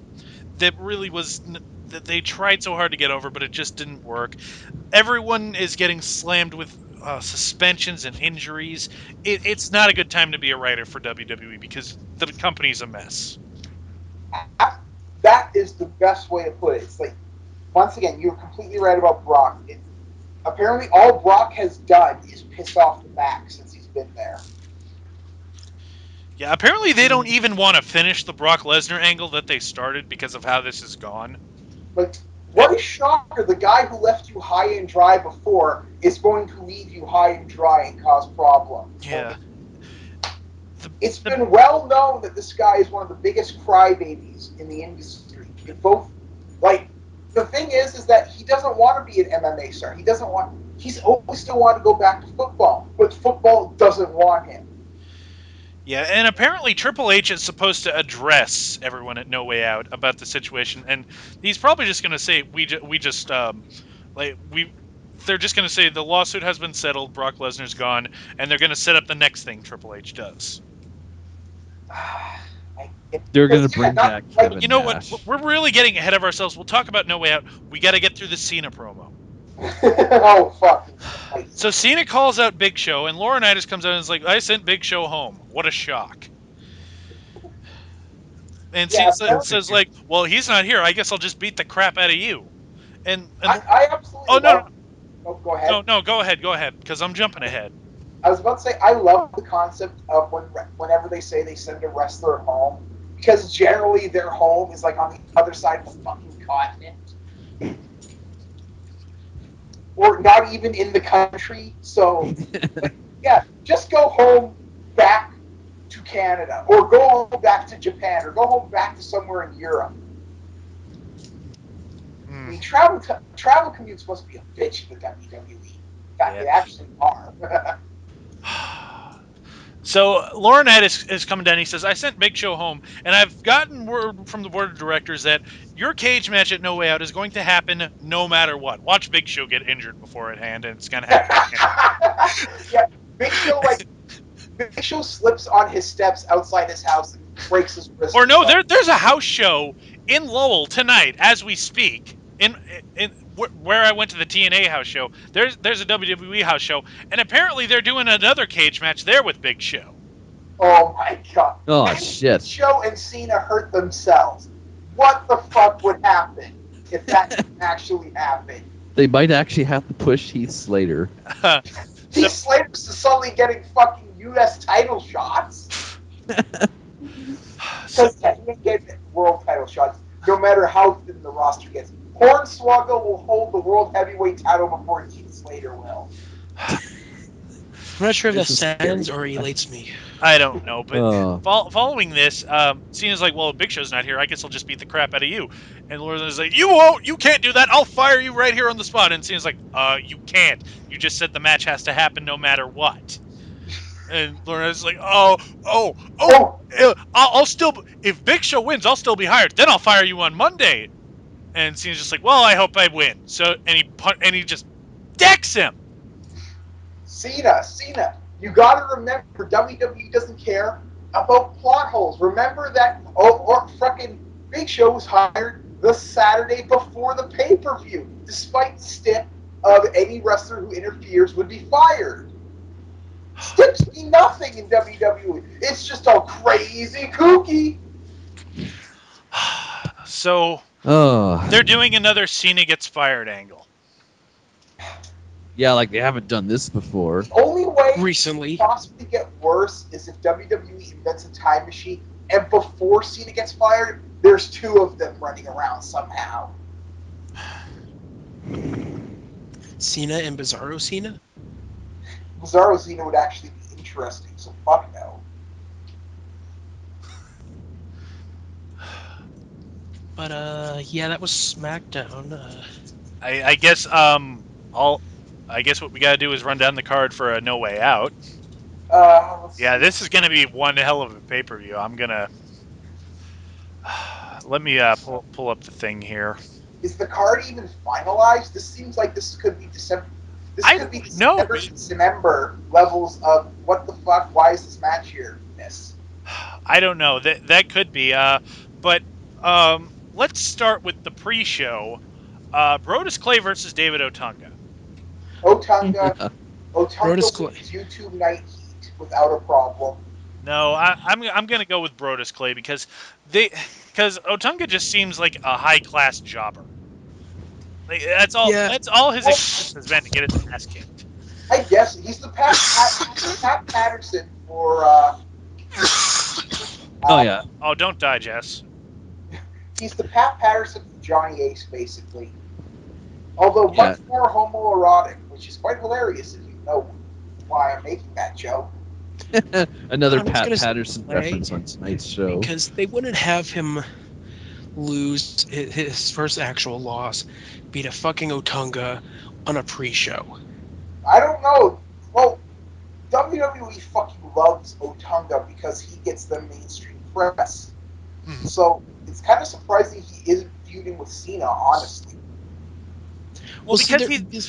really was they tried so hard to get over, but it just didn't work. Everyone is getting slammed with suspensions and injuries. It's not a good time to be a writer for WWE because the company's a mess. That is the best way to put it. It's like, once again, you're completely right about Brock. Apparently, all Brock has done is piss off the back since he's been there. Yeah, apparently they don't even want to finish the Brock Lesnar angle that they started because of how this has gone. Like, what a shocker! The guy who left you high and dry before is going to leave you high and dry and cause problems. Yeah. It's been well known that this guy is one of the biggest crybabies in the industry. The thing is that he doesn't want to be an MMA star. He's always still wanted to go back to football, but football doesn't want him. Yeah, and apparently Triple H is supposed to address everyone at No Way Out about the situation, and he's probably just going to say they're just going to say the lawsuit has been settled, Brock Lesnar's gone, and they're going to set up the next thing Triple H does. They're going to bring back Kevin You know Nash. what? We're really getting ahead of ourselves. We'll talk about No Way Out. We got to get through the Cena promo. Oh, fuck. So Cena calls out Big Show, and Laurinaitis comes out and is like, I sent Big Show home. What a shock. And Yeah, Cena says, like, well, he's not here. I guess I'll just beat the crap out of you. I absolutely go ahead. No, go ahead, because I'm jumping ahead. I was about to say, I love the concept of whenever they say they send a wrestler home, because generally their home is like on the other side of the fucking continent. Or not even in the country. So, yeah, just go home back to Canada, or go home back to Japan, or go home back to somewhere in Europe. I mean, travel commutes must be a bitch for WWE. In fact, they actually are. So Laurinaitis is coming down. He says, I sent Big Show home, and I've gotten word from the board of directors that your cage match at No Way Out is going to happen no matter what. Watch Big Show get injured beforehand, and it's going to happen. Yeah, Big Show slips on his steps outside his house and breaks his wrist. Or no, there's a house show in Lowell tonight as we speak. In where I went to the TNA house show, there's a WWE house show, and apparently they're doing another cage match there with Big Show. Oh my god! Oh shit! Big Show and Cena hurt themselves. What the fuck would happen if that actually happened? They might actually have to push Heath Slater. Heath Slater's suddenly getting fucking U.S. title shots. Because he ain't getting world title shots, no matter how thin the roster gets. Hornswoggle will hold the world heavyweight title before Heath Slater will. I'm not sure if that saddens or elates me. I don't know, but following this, Cena's like, well, Big Show's not here. I guess I'll just beat the crap out of you. And Laurinaitis like, you won't! You can't do that! I'll fire you right here on the spot. And Cena's like, you can't. You just said the match has to happen no matter what. And Laurinaitis is like, I'll still, if Big Show wins, I'll still be hired. Then I'll fire you on Monday. And Cena's just like, well, I hope I win. So, and he just decks him. Cena, you gotta remember, WWE doesn't care about plot holes. Remember that, fucking Big Show was hired the Saturday before the pay-per-view, despite the stip of any wrestler who interferes would be fired. Stips mean nothing in WWE. It's just all crazy kooky. So, they're doing another Cena gets fired angle. Yeah, like they haven't done this before. The only way recently it could possibly get worse is if WWE invents a time machine, and before Cena gets fired, there's two of them running around somehow. Cena and Bizarro Cena? Bizarro Cena would actually be interesting, so fuck no. But yeah, that was SmackDown. I guess I guess what we gotta do is run down the card for a No Way Out. Yeah, this is gonna be one hell of a pay-per-view. I'm gonna let me pull up the thing here. Is the card even finalized? This seems like this could be December. This could be December levels of what the fuck? Why is this match here? I don't know. That could be. But let's start with the pre-show. Brodus Clay versus David Otunga. Otunga Brodus Clay. wins YouTube Night Heat without a problem. No, I'm gonna go with Brodus Clay because Otunga just seems like a high class jobber. Like, Yeah. that's all his experience has been to get his ass kicked. I guess he's the Pat Patterson for. Oh yeah. Oh, don't die, Jess. He's the Pat Patterson for Johnny Ace, basically. Although Yeah. much more homoerotic, which is quite hilarious if you know why I'm making that joke. Another I was Pat gonna say Patterson Clay, reference on tonight's show. because they wouldn't have him lose his first actual loss, beat a fucking Otunga on a pre-show. I don't know. Well, WWE fucking loves Otunga because he gets the mainstream press. Mhm. So it's kind of surprising he isn't feuding with Cena, honestly. Well, see,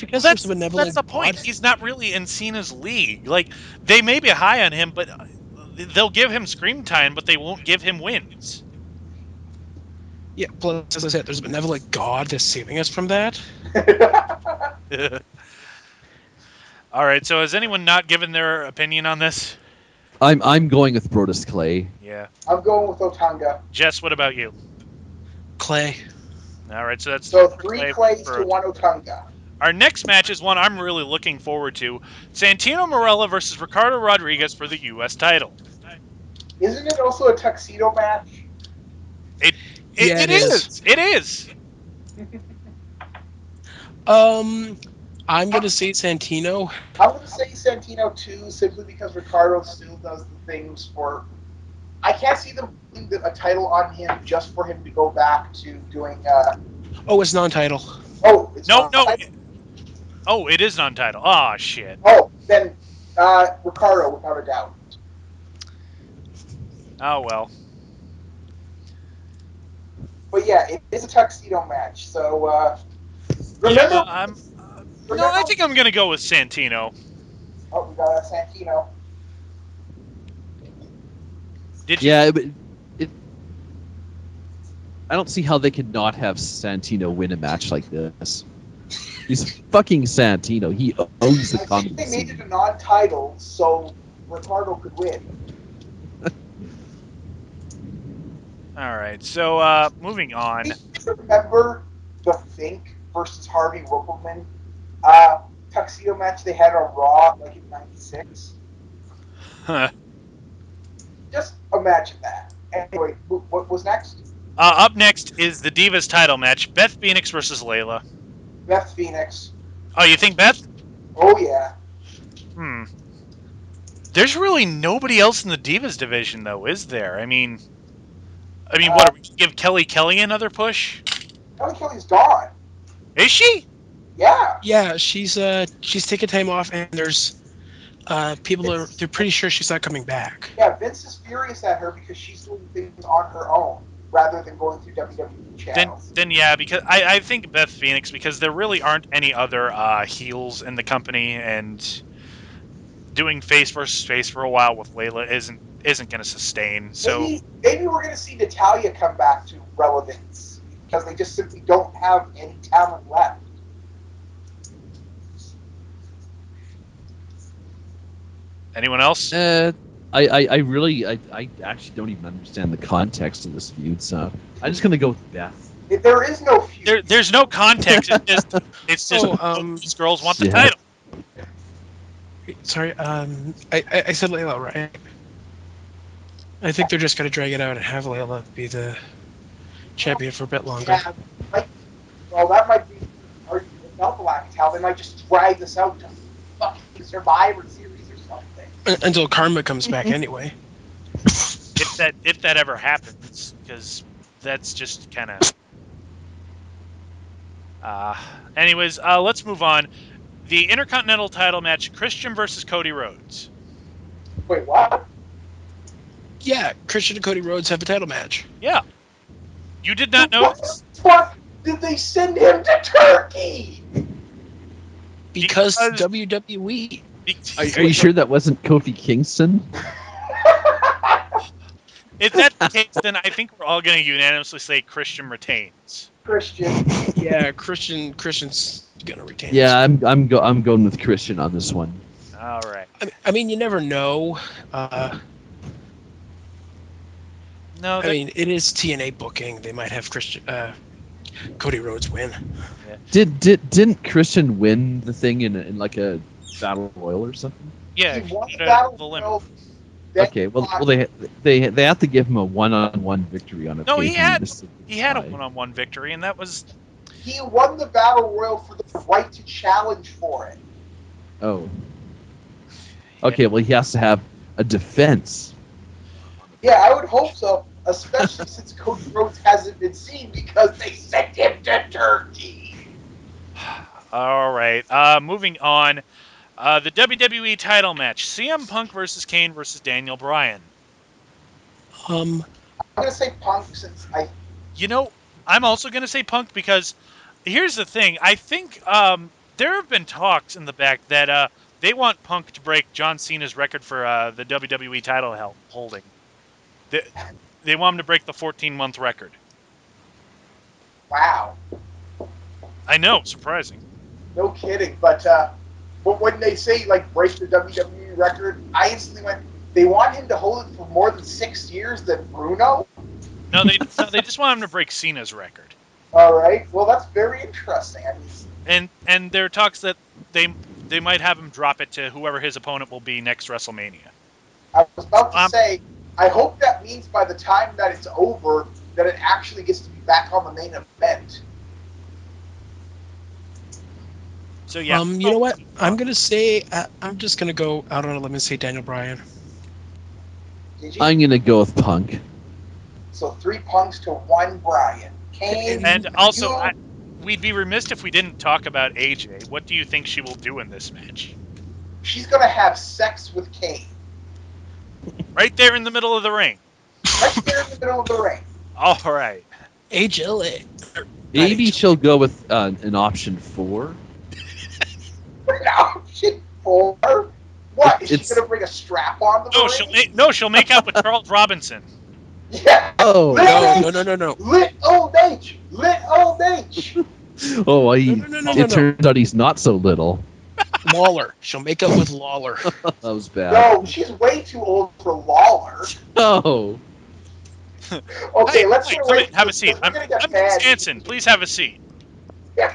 because there's a benevolent that's the point. God. He's not really in Cena's league. Like, they may be high on him, but they'll give him screen time, but they won't give him wins. Yeah, plus, as I said, there's a benevolent God that's saving us from that. All right. So has anyone not given their opinion on this? I'm going with Brodus Clay. Yeah. I'm going with Otunga. Jess, what about you? Clay. All right. So that's So for 3 Clay Clays for to 1 Otunga. Our next match is one I'm really looking forward to: Santino Marella versus Ricardo Rodriguez for the U.S. title. Isn't it also a tuxedo match? Yeah, It is. It is. I'm gonna say Santino. I'm going to say Santino too, simply because Ricardo still does the things for. I can't see them putting a title on him just for him to go back to doing. Oh, it's non-title. Oh, it's No, not. no. Oh, it is non-title. Oh, shit. Oh, then Ricardo, without a doubt. Oh, well. But yeah, it is a tuxedo match. So remember. Yeah, no, I think I'm going to go with Santino. Oh, we got Santino. Did you? Yeah, but I don't see how they could not have Santino win a match like this. He's fucking Santino. He owns the I think comedy they made it scene. a non-title so Ricardo could win. All right. So, moving on. Do you remember the Fink versus Harvey Whippleman tuxedo match they had on Raw like in '96? Just imagine that. Anyway, what was next? Up next is the Divas title match: Beth Phoenix versus Layla. Beth Phoenix. Oh, you think Beth? Oh yeah. There's really nobody else in the Divas division, though, is there? I mean, what? Are we gonna give Kelly another push? Kelly's gone. Is she? Yeah. Yeah, she's taking time off, and there's they're pretty sure she's not coming back. Yeah, Vince is furious at her because she's doing things on her own rather than going through WWE channels. Then yeah, because I think Beth Phoenix, because there really aren't any other heels in the company, and doing face versus face for a while with Layla isn't going to sustain. So Maybe we're going to see Natalya come back to relevance because they just simply don't have any talent left. anyone else? I really actually don't even understand the context of this feud, so I'm just gonna go with Beth. There is no feud. There's no context. It's just these girls want the title. Sorry, I said Layla, right? I think they're just gonna drag it out and have Layla be the champion for a bit longer. Yeah, well, that might be argument with Belt Black How they might just drag this out to fucking Survivor Series or something. Until Karma comes back anyway. If that ever happens, because that's just kind of. Anyways, let's move on. The Intercontinental title match: Christian versus Cody Rhodes. Wait, what? Yeah, Christian and Cody Rhodes have a title match. Yeah. You did not know this? What did they send him to Turkey? Because WWE. Are you sure that wasn't Kofi Kingston? If that's the case, then I think we're all going to unanimously say Christian retains. Christian. Yeah, Christian's gonna retain. Yeah, I'm going with Christian on this one. All right. I mean, you never know. No, I mean, it is TNA booking. They might have Cody Rhodes win. Didn't Christian win the thing in like a battle royal or something? yeah, He won he the had battle the limit. royal. Then Okay, well they have to give him a one-on-one victory on a No, he had a tie. one-on-one victory, and that was he won the battle royal for the right to challenge for it. Oh. Okay, well he has to have a defense. Yeah, I would hope so, especially since Cody Rhodes hasn't been seen because they sent him to Turkey. all right. Moving on. The WWE title match: CM Punk versus Kane versus Daniel Bryan. Um, I'm gonna say Punk since You know, I'm also going to say Punk because here's the thing. I think there have been talks in the back that they want Punk to break John Cena's record for the WWE title holding. They, they want him to break the 14-month record. wow, I know, surprising. no kidding. But when they say like break the WWE record, I instantly went. They want him to hold it for more than 6 years than Bruno. No, they just want him to break Cena's record. All right, well that's very interesting. I mean, And there are talks that they might have him drop it to whoever his opponent will be next WrestleMania. I was about to say, I hope that means by the time that it's over, that it actually gets to be back on the main event. So yeah. you know what? I'm gonna say I'm just gonna go out on a limb and say Daniel Bryan. Did you? I'm gonna go with Punk. So 3 Punks to 1 Bryan. Kane, And also, we'd be remiss if we didn't talk about AJ. What do you think she will do in this match? she's going to have sex with Kane. Right there in the middle of the ring. Right there in the middle of the ring. All right. HLA. Maybe she'll go with an option 4. Option 4? What? Is she It's- going to bring a strap on the She'll make out with Charles Robinson. Yeah. Oh, No. Lit old H. Lit old H. oh, No. it turns out he's not so little. Lawler. She'll make up with Lawler. That was bad. No, she's way too old for Lawler. Oh, Okay, let's get away. Have a seat. I'm Wisconsin. Please have a seat. Oh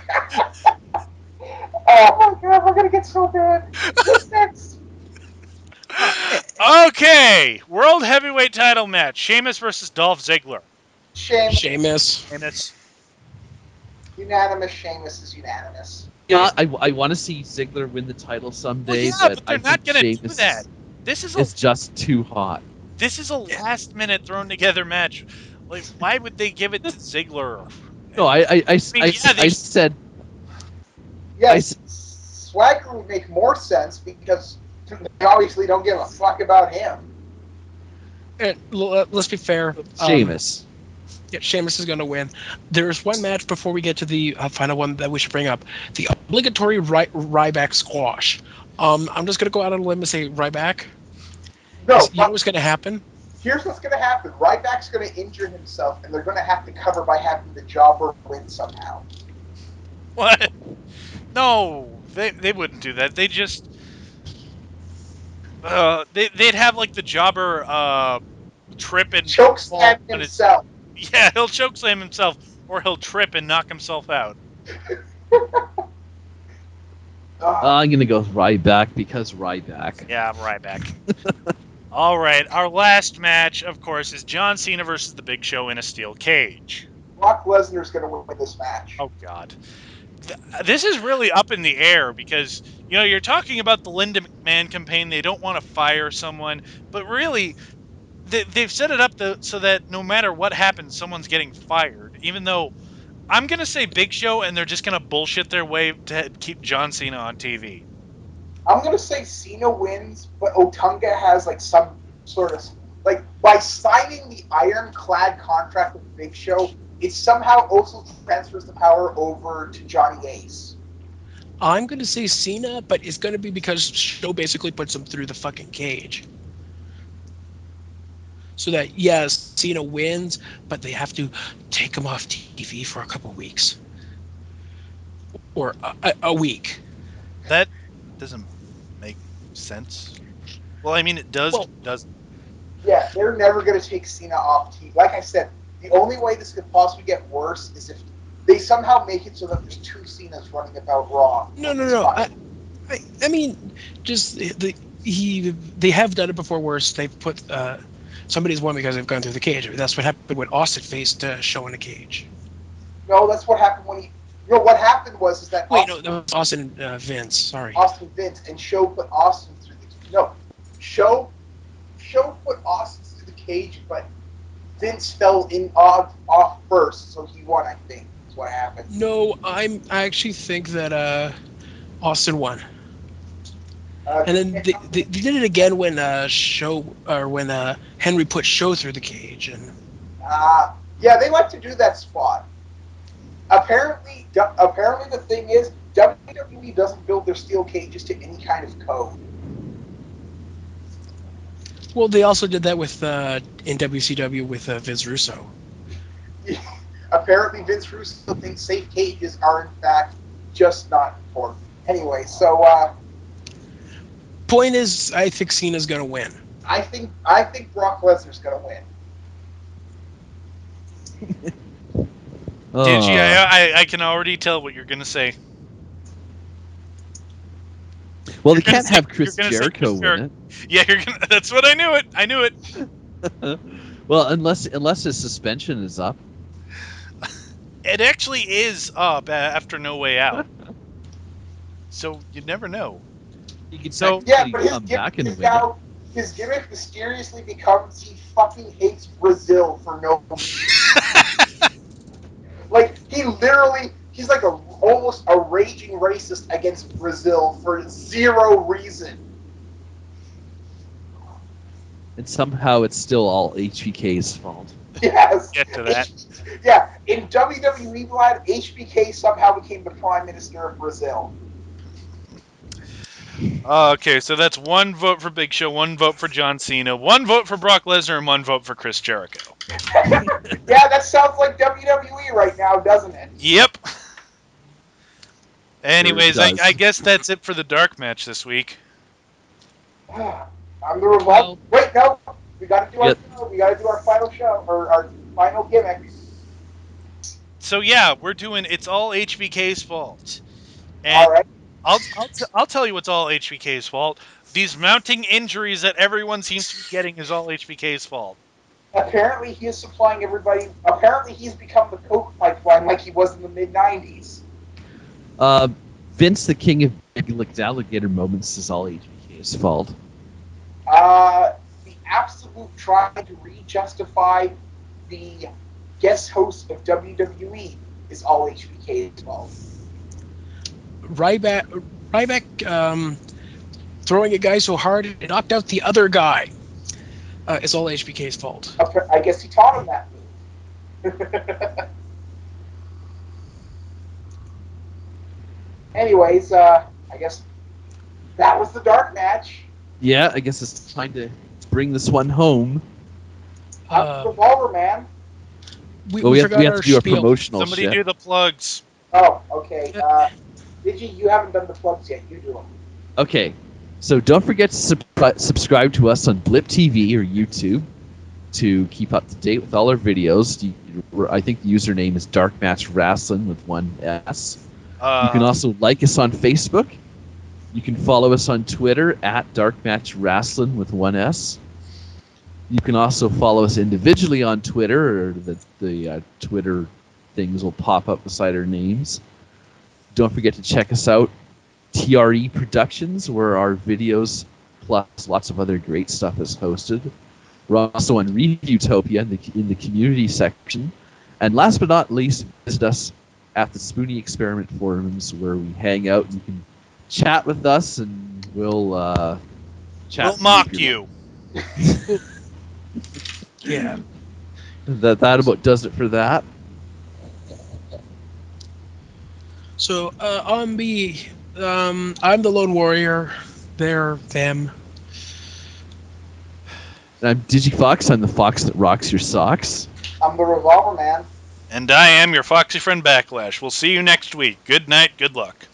my god, we're gonna get so bad. What's next? Okay, World Heavyweight Title match: Sheamus versus Dolph Ziggler. Sheamus. Unanimous. Sheamus is unanimous. yeah. I want to see Ziggler win the title someday, but they're I not think going to do Sheamus that. This is just too hot. This is a last-minute thrown-together match. Like, why would they give it to Ziggler? No, I said Yes, Swagger would make more sense because they obviously don't give a fuck about him. And let's be fair. Sheamus. Yeah, Sheamus is going to win. There's one match before we get to the final one that we should bring up: the obligatory Ryback squash. I'm just going to go out on a limb and say Ryback. No, You know what's going to happen? Here's what's going to happen. Ryback's going to injure himself, and they're going to have to cover by having the jobber win somehow. What? No, they wouldn't do that. They just they'd have like the jobber trip and Chokeslam himself. Yeah, he'll chokeslam himself, or he'll trip and knock himself out. I'm gonna go with Ryback because Ryback. Yeah, I'm Ryback. All right, our last match, of course, is John Cena versus The Big Show in a steel cage. Brock Lesnar's going to win this match. Oh God, this is really up in the air because you're talking about the Linda McMahon campaign. They don't want to fire someone, but really, they've set it up so that no matter what happens, someone's getting fired. Even though I'm gonna say Big Show, and they're just gonna bullshit their way to keep John Cena on TV. I'm going to say Cena wins, but Otunga has like some sort of like by signing the ironclad contract with Big Show, it somehow also transfers the power over to Johnny Ace. I'm going to say Cena, but it's going to be because Show basically puts him through the fucking cage. so that yes, Cena wins, but they have to take him off TV for a couple weeks or a week. That doesn't make sense. Well, I mean, it does, Well, but it doesn't. Yeah, they're never going to take Cena off TV. Like I said, the only way this could possibly get worse is if they somehow make it so that there's two Cenas running about Raw. no, no, It's no. fine. I mean, just they have done it before. Worse, they've put somebody's won because they've gone through the cage. That's what happened when Austin faced Show in a cage. No, that's what happened when he. You know what happened was is that Wait, no, that was Austin Vince. Sorry. Austin Vince and Show put Austin through the no. Show put Austin through the cage, but Vince fell in off first, so he won. I think is what happened. No, I actually think that Austin won. And then they did it again when when Henry put Show through the cage, and yeah, they like to do that spot. Apparently the thing is WWE doesn't build their steel cages to any kind of code. well, they also did that with in WCW with Vince Russo. Apparently, Vince Russo thinks safe cages are in fact just not important. Anyway, so Point is, I think Cena's gonna win. I think Brock Lesnar's gonna win. Digi, I can already tell what you're gonna say. Well, You're they can't gonna have say- Chris you're gonna say Jericho Chris win it. Yeah, you're gonna. That's what I knew it. I knew it. Well, unless his suspension is up. It actually is up after No Way Out. So you never know. He could So- Yeah, technically but his come back and gimmick is win it. now his gimmick mysteriously becomes he fucking hates Brazil for no reason. Like he's like almost a raging racist against Brazil for zero reason. And somehow it's still all HBK's fault. Yes. Get to that. Yeah, in WWE Blood, HBK somehow became the Prime Minister of Brazil. Okay, so that's one vote for Big Show, one vote for John Cena, one vote for Brock Lesnar, and one vote for Chris Jericho. Yeah, that sounds like WWE right now, doesn't it? Yep. Anyways, does. I guess that's it for the dark match this week. I'm the revolt. Wait, no, we got to do our show. We got to do our final show or our final gimmick. So yeah, we're doing it's all HBK's fault. And All right. I'll tell you what's all HBK's fault. These mounting injuries that everyone seems to be getting is all HBK's fault. Apparently, he is supplying everybody. Apparently, he's become the Coke pipeline like he was in the mid-'90s. Vince, the king of licked alligator moments, is all HBK's fault. The absolute trying to re-justify the guest host of WWE is all HBK's fault. Ryback throwing a guy so hard it knocked out the other guy is all HBK's fault. I guess he taught him that move. Anyways, I guess that was the dark match. Yeah, I guess it's time to bring this one home. I'm the Revolver Man. We have to do a spiel. promotional Somebody shit. do the plugs. Oh, okay. Digi, you haven't done the plugs yet. You do them. Okay, so don't forget to subscribe to us on Blip TV or YouTube to keep up to date with all our videos. I think the username is DarkMatch Wrestling with one S. You can also like us on Facebook. You can follow us on Twitter at DarkMatch Wrestling with one S. You can also follow us individually on Twitter, or the Twitter things will pop up beside our names. Don't forget to check us out, TRE Productions, where our videos plus lots of other great stuff is hosted. We're also on Reviewtopia in the community section. And last but not least, visit us at the Spoonie Experiment forums, where we hang out and you can chat with us, and we'll chat. We'll mock you. Yeah. That about does it for that. So I'm the Lone Warrior. They're them. And I'm DigiFox. I'm the fox that rocks your socks. I'm the Revolver Man. And I am your foxy friend Backlash. We'll see you next week. Good night, good luck.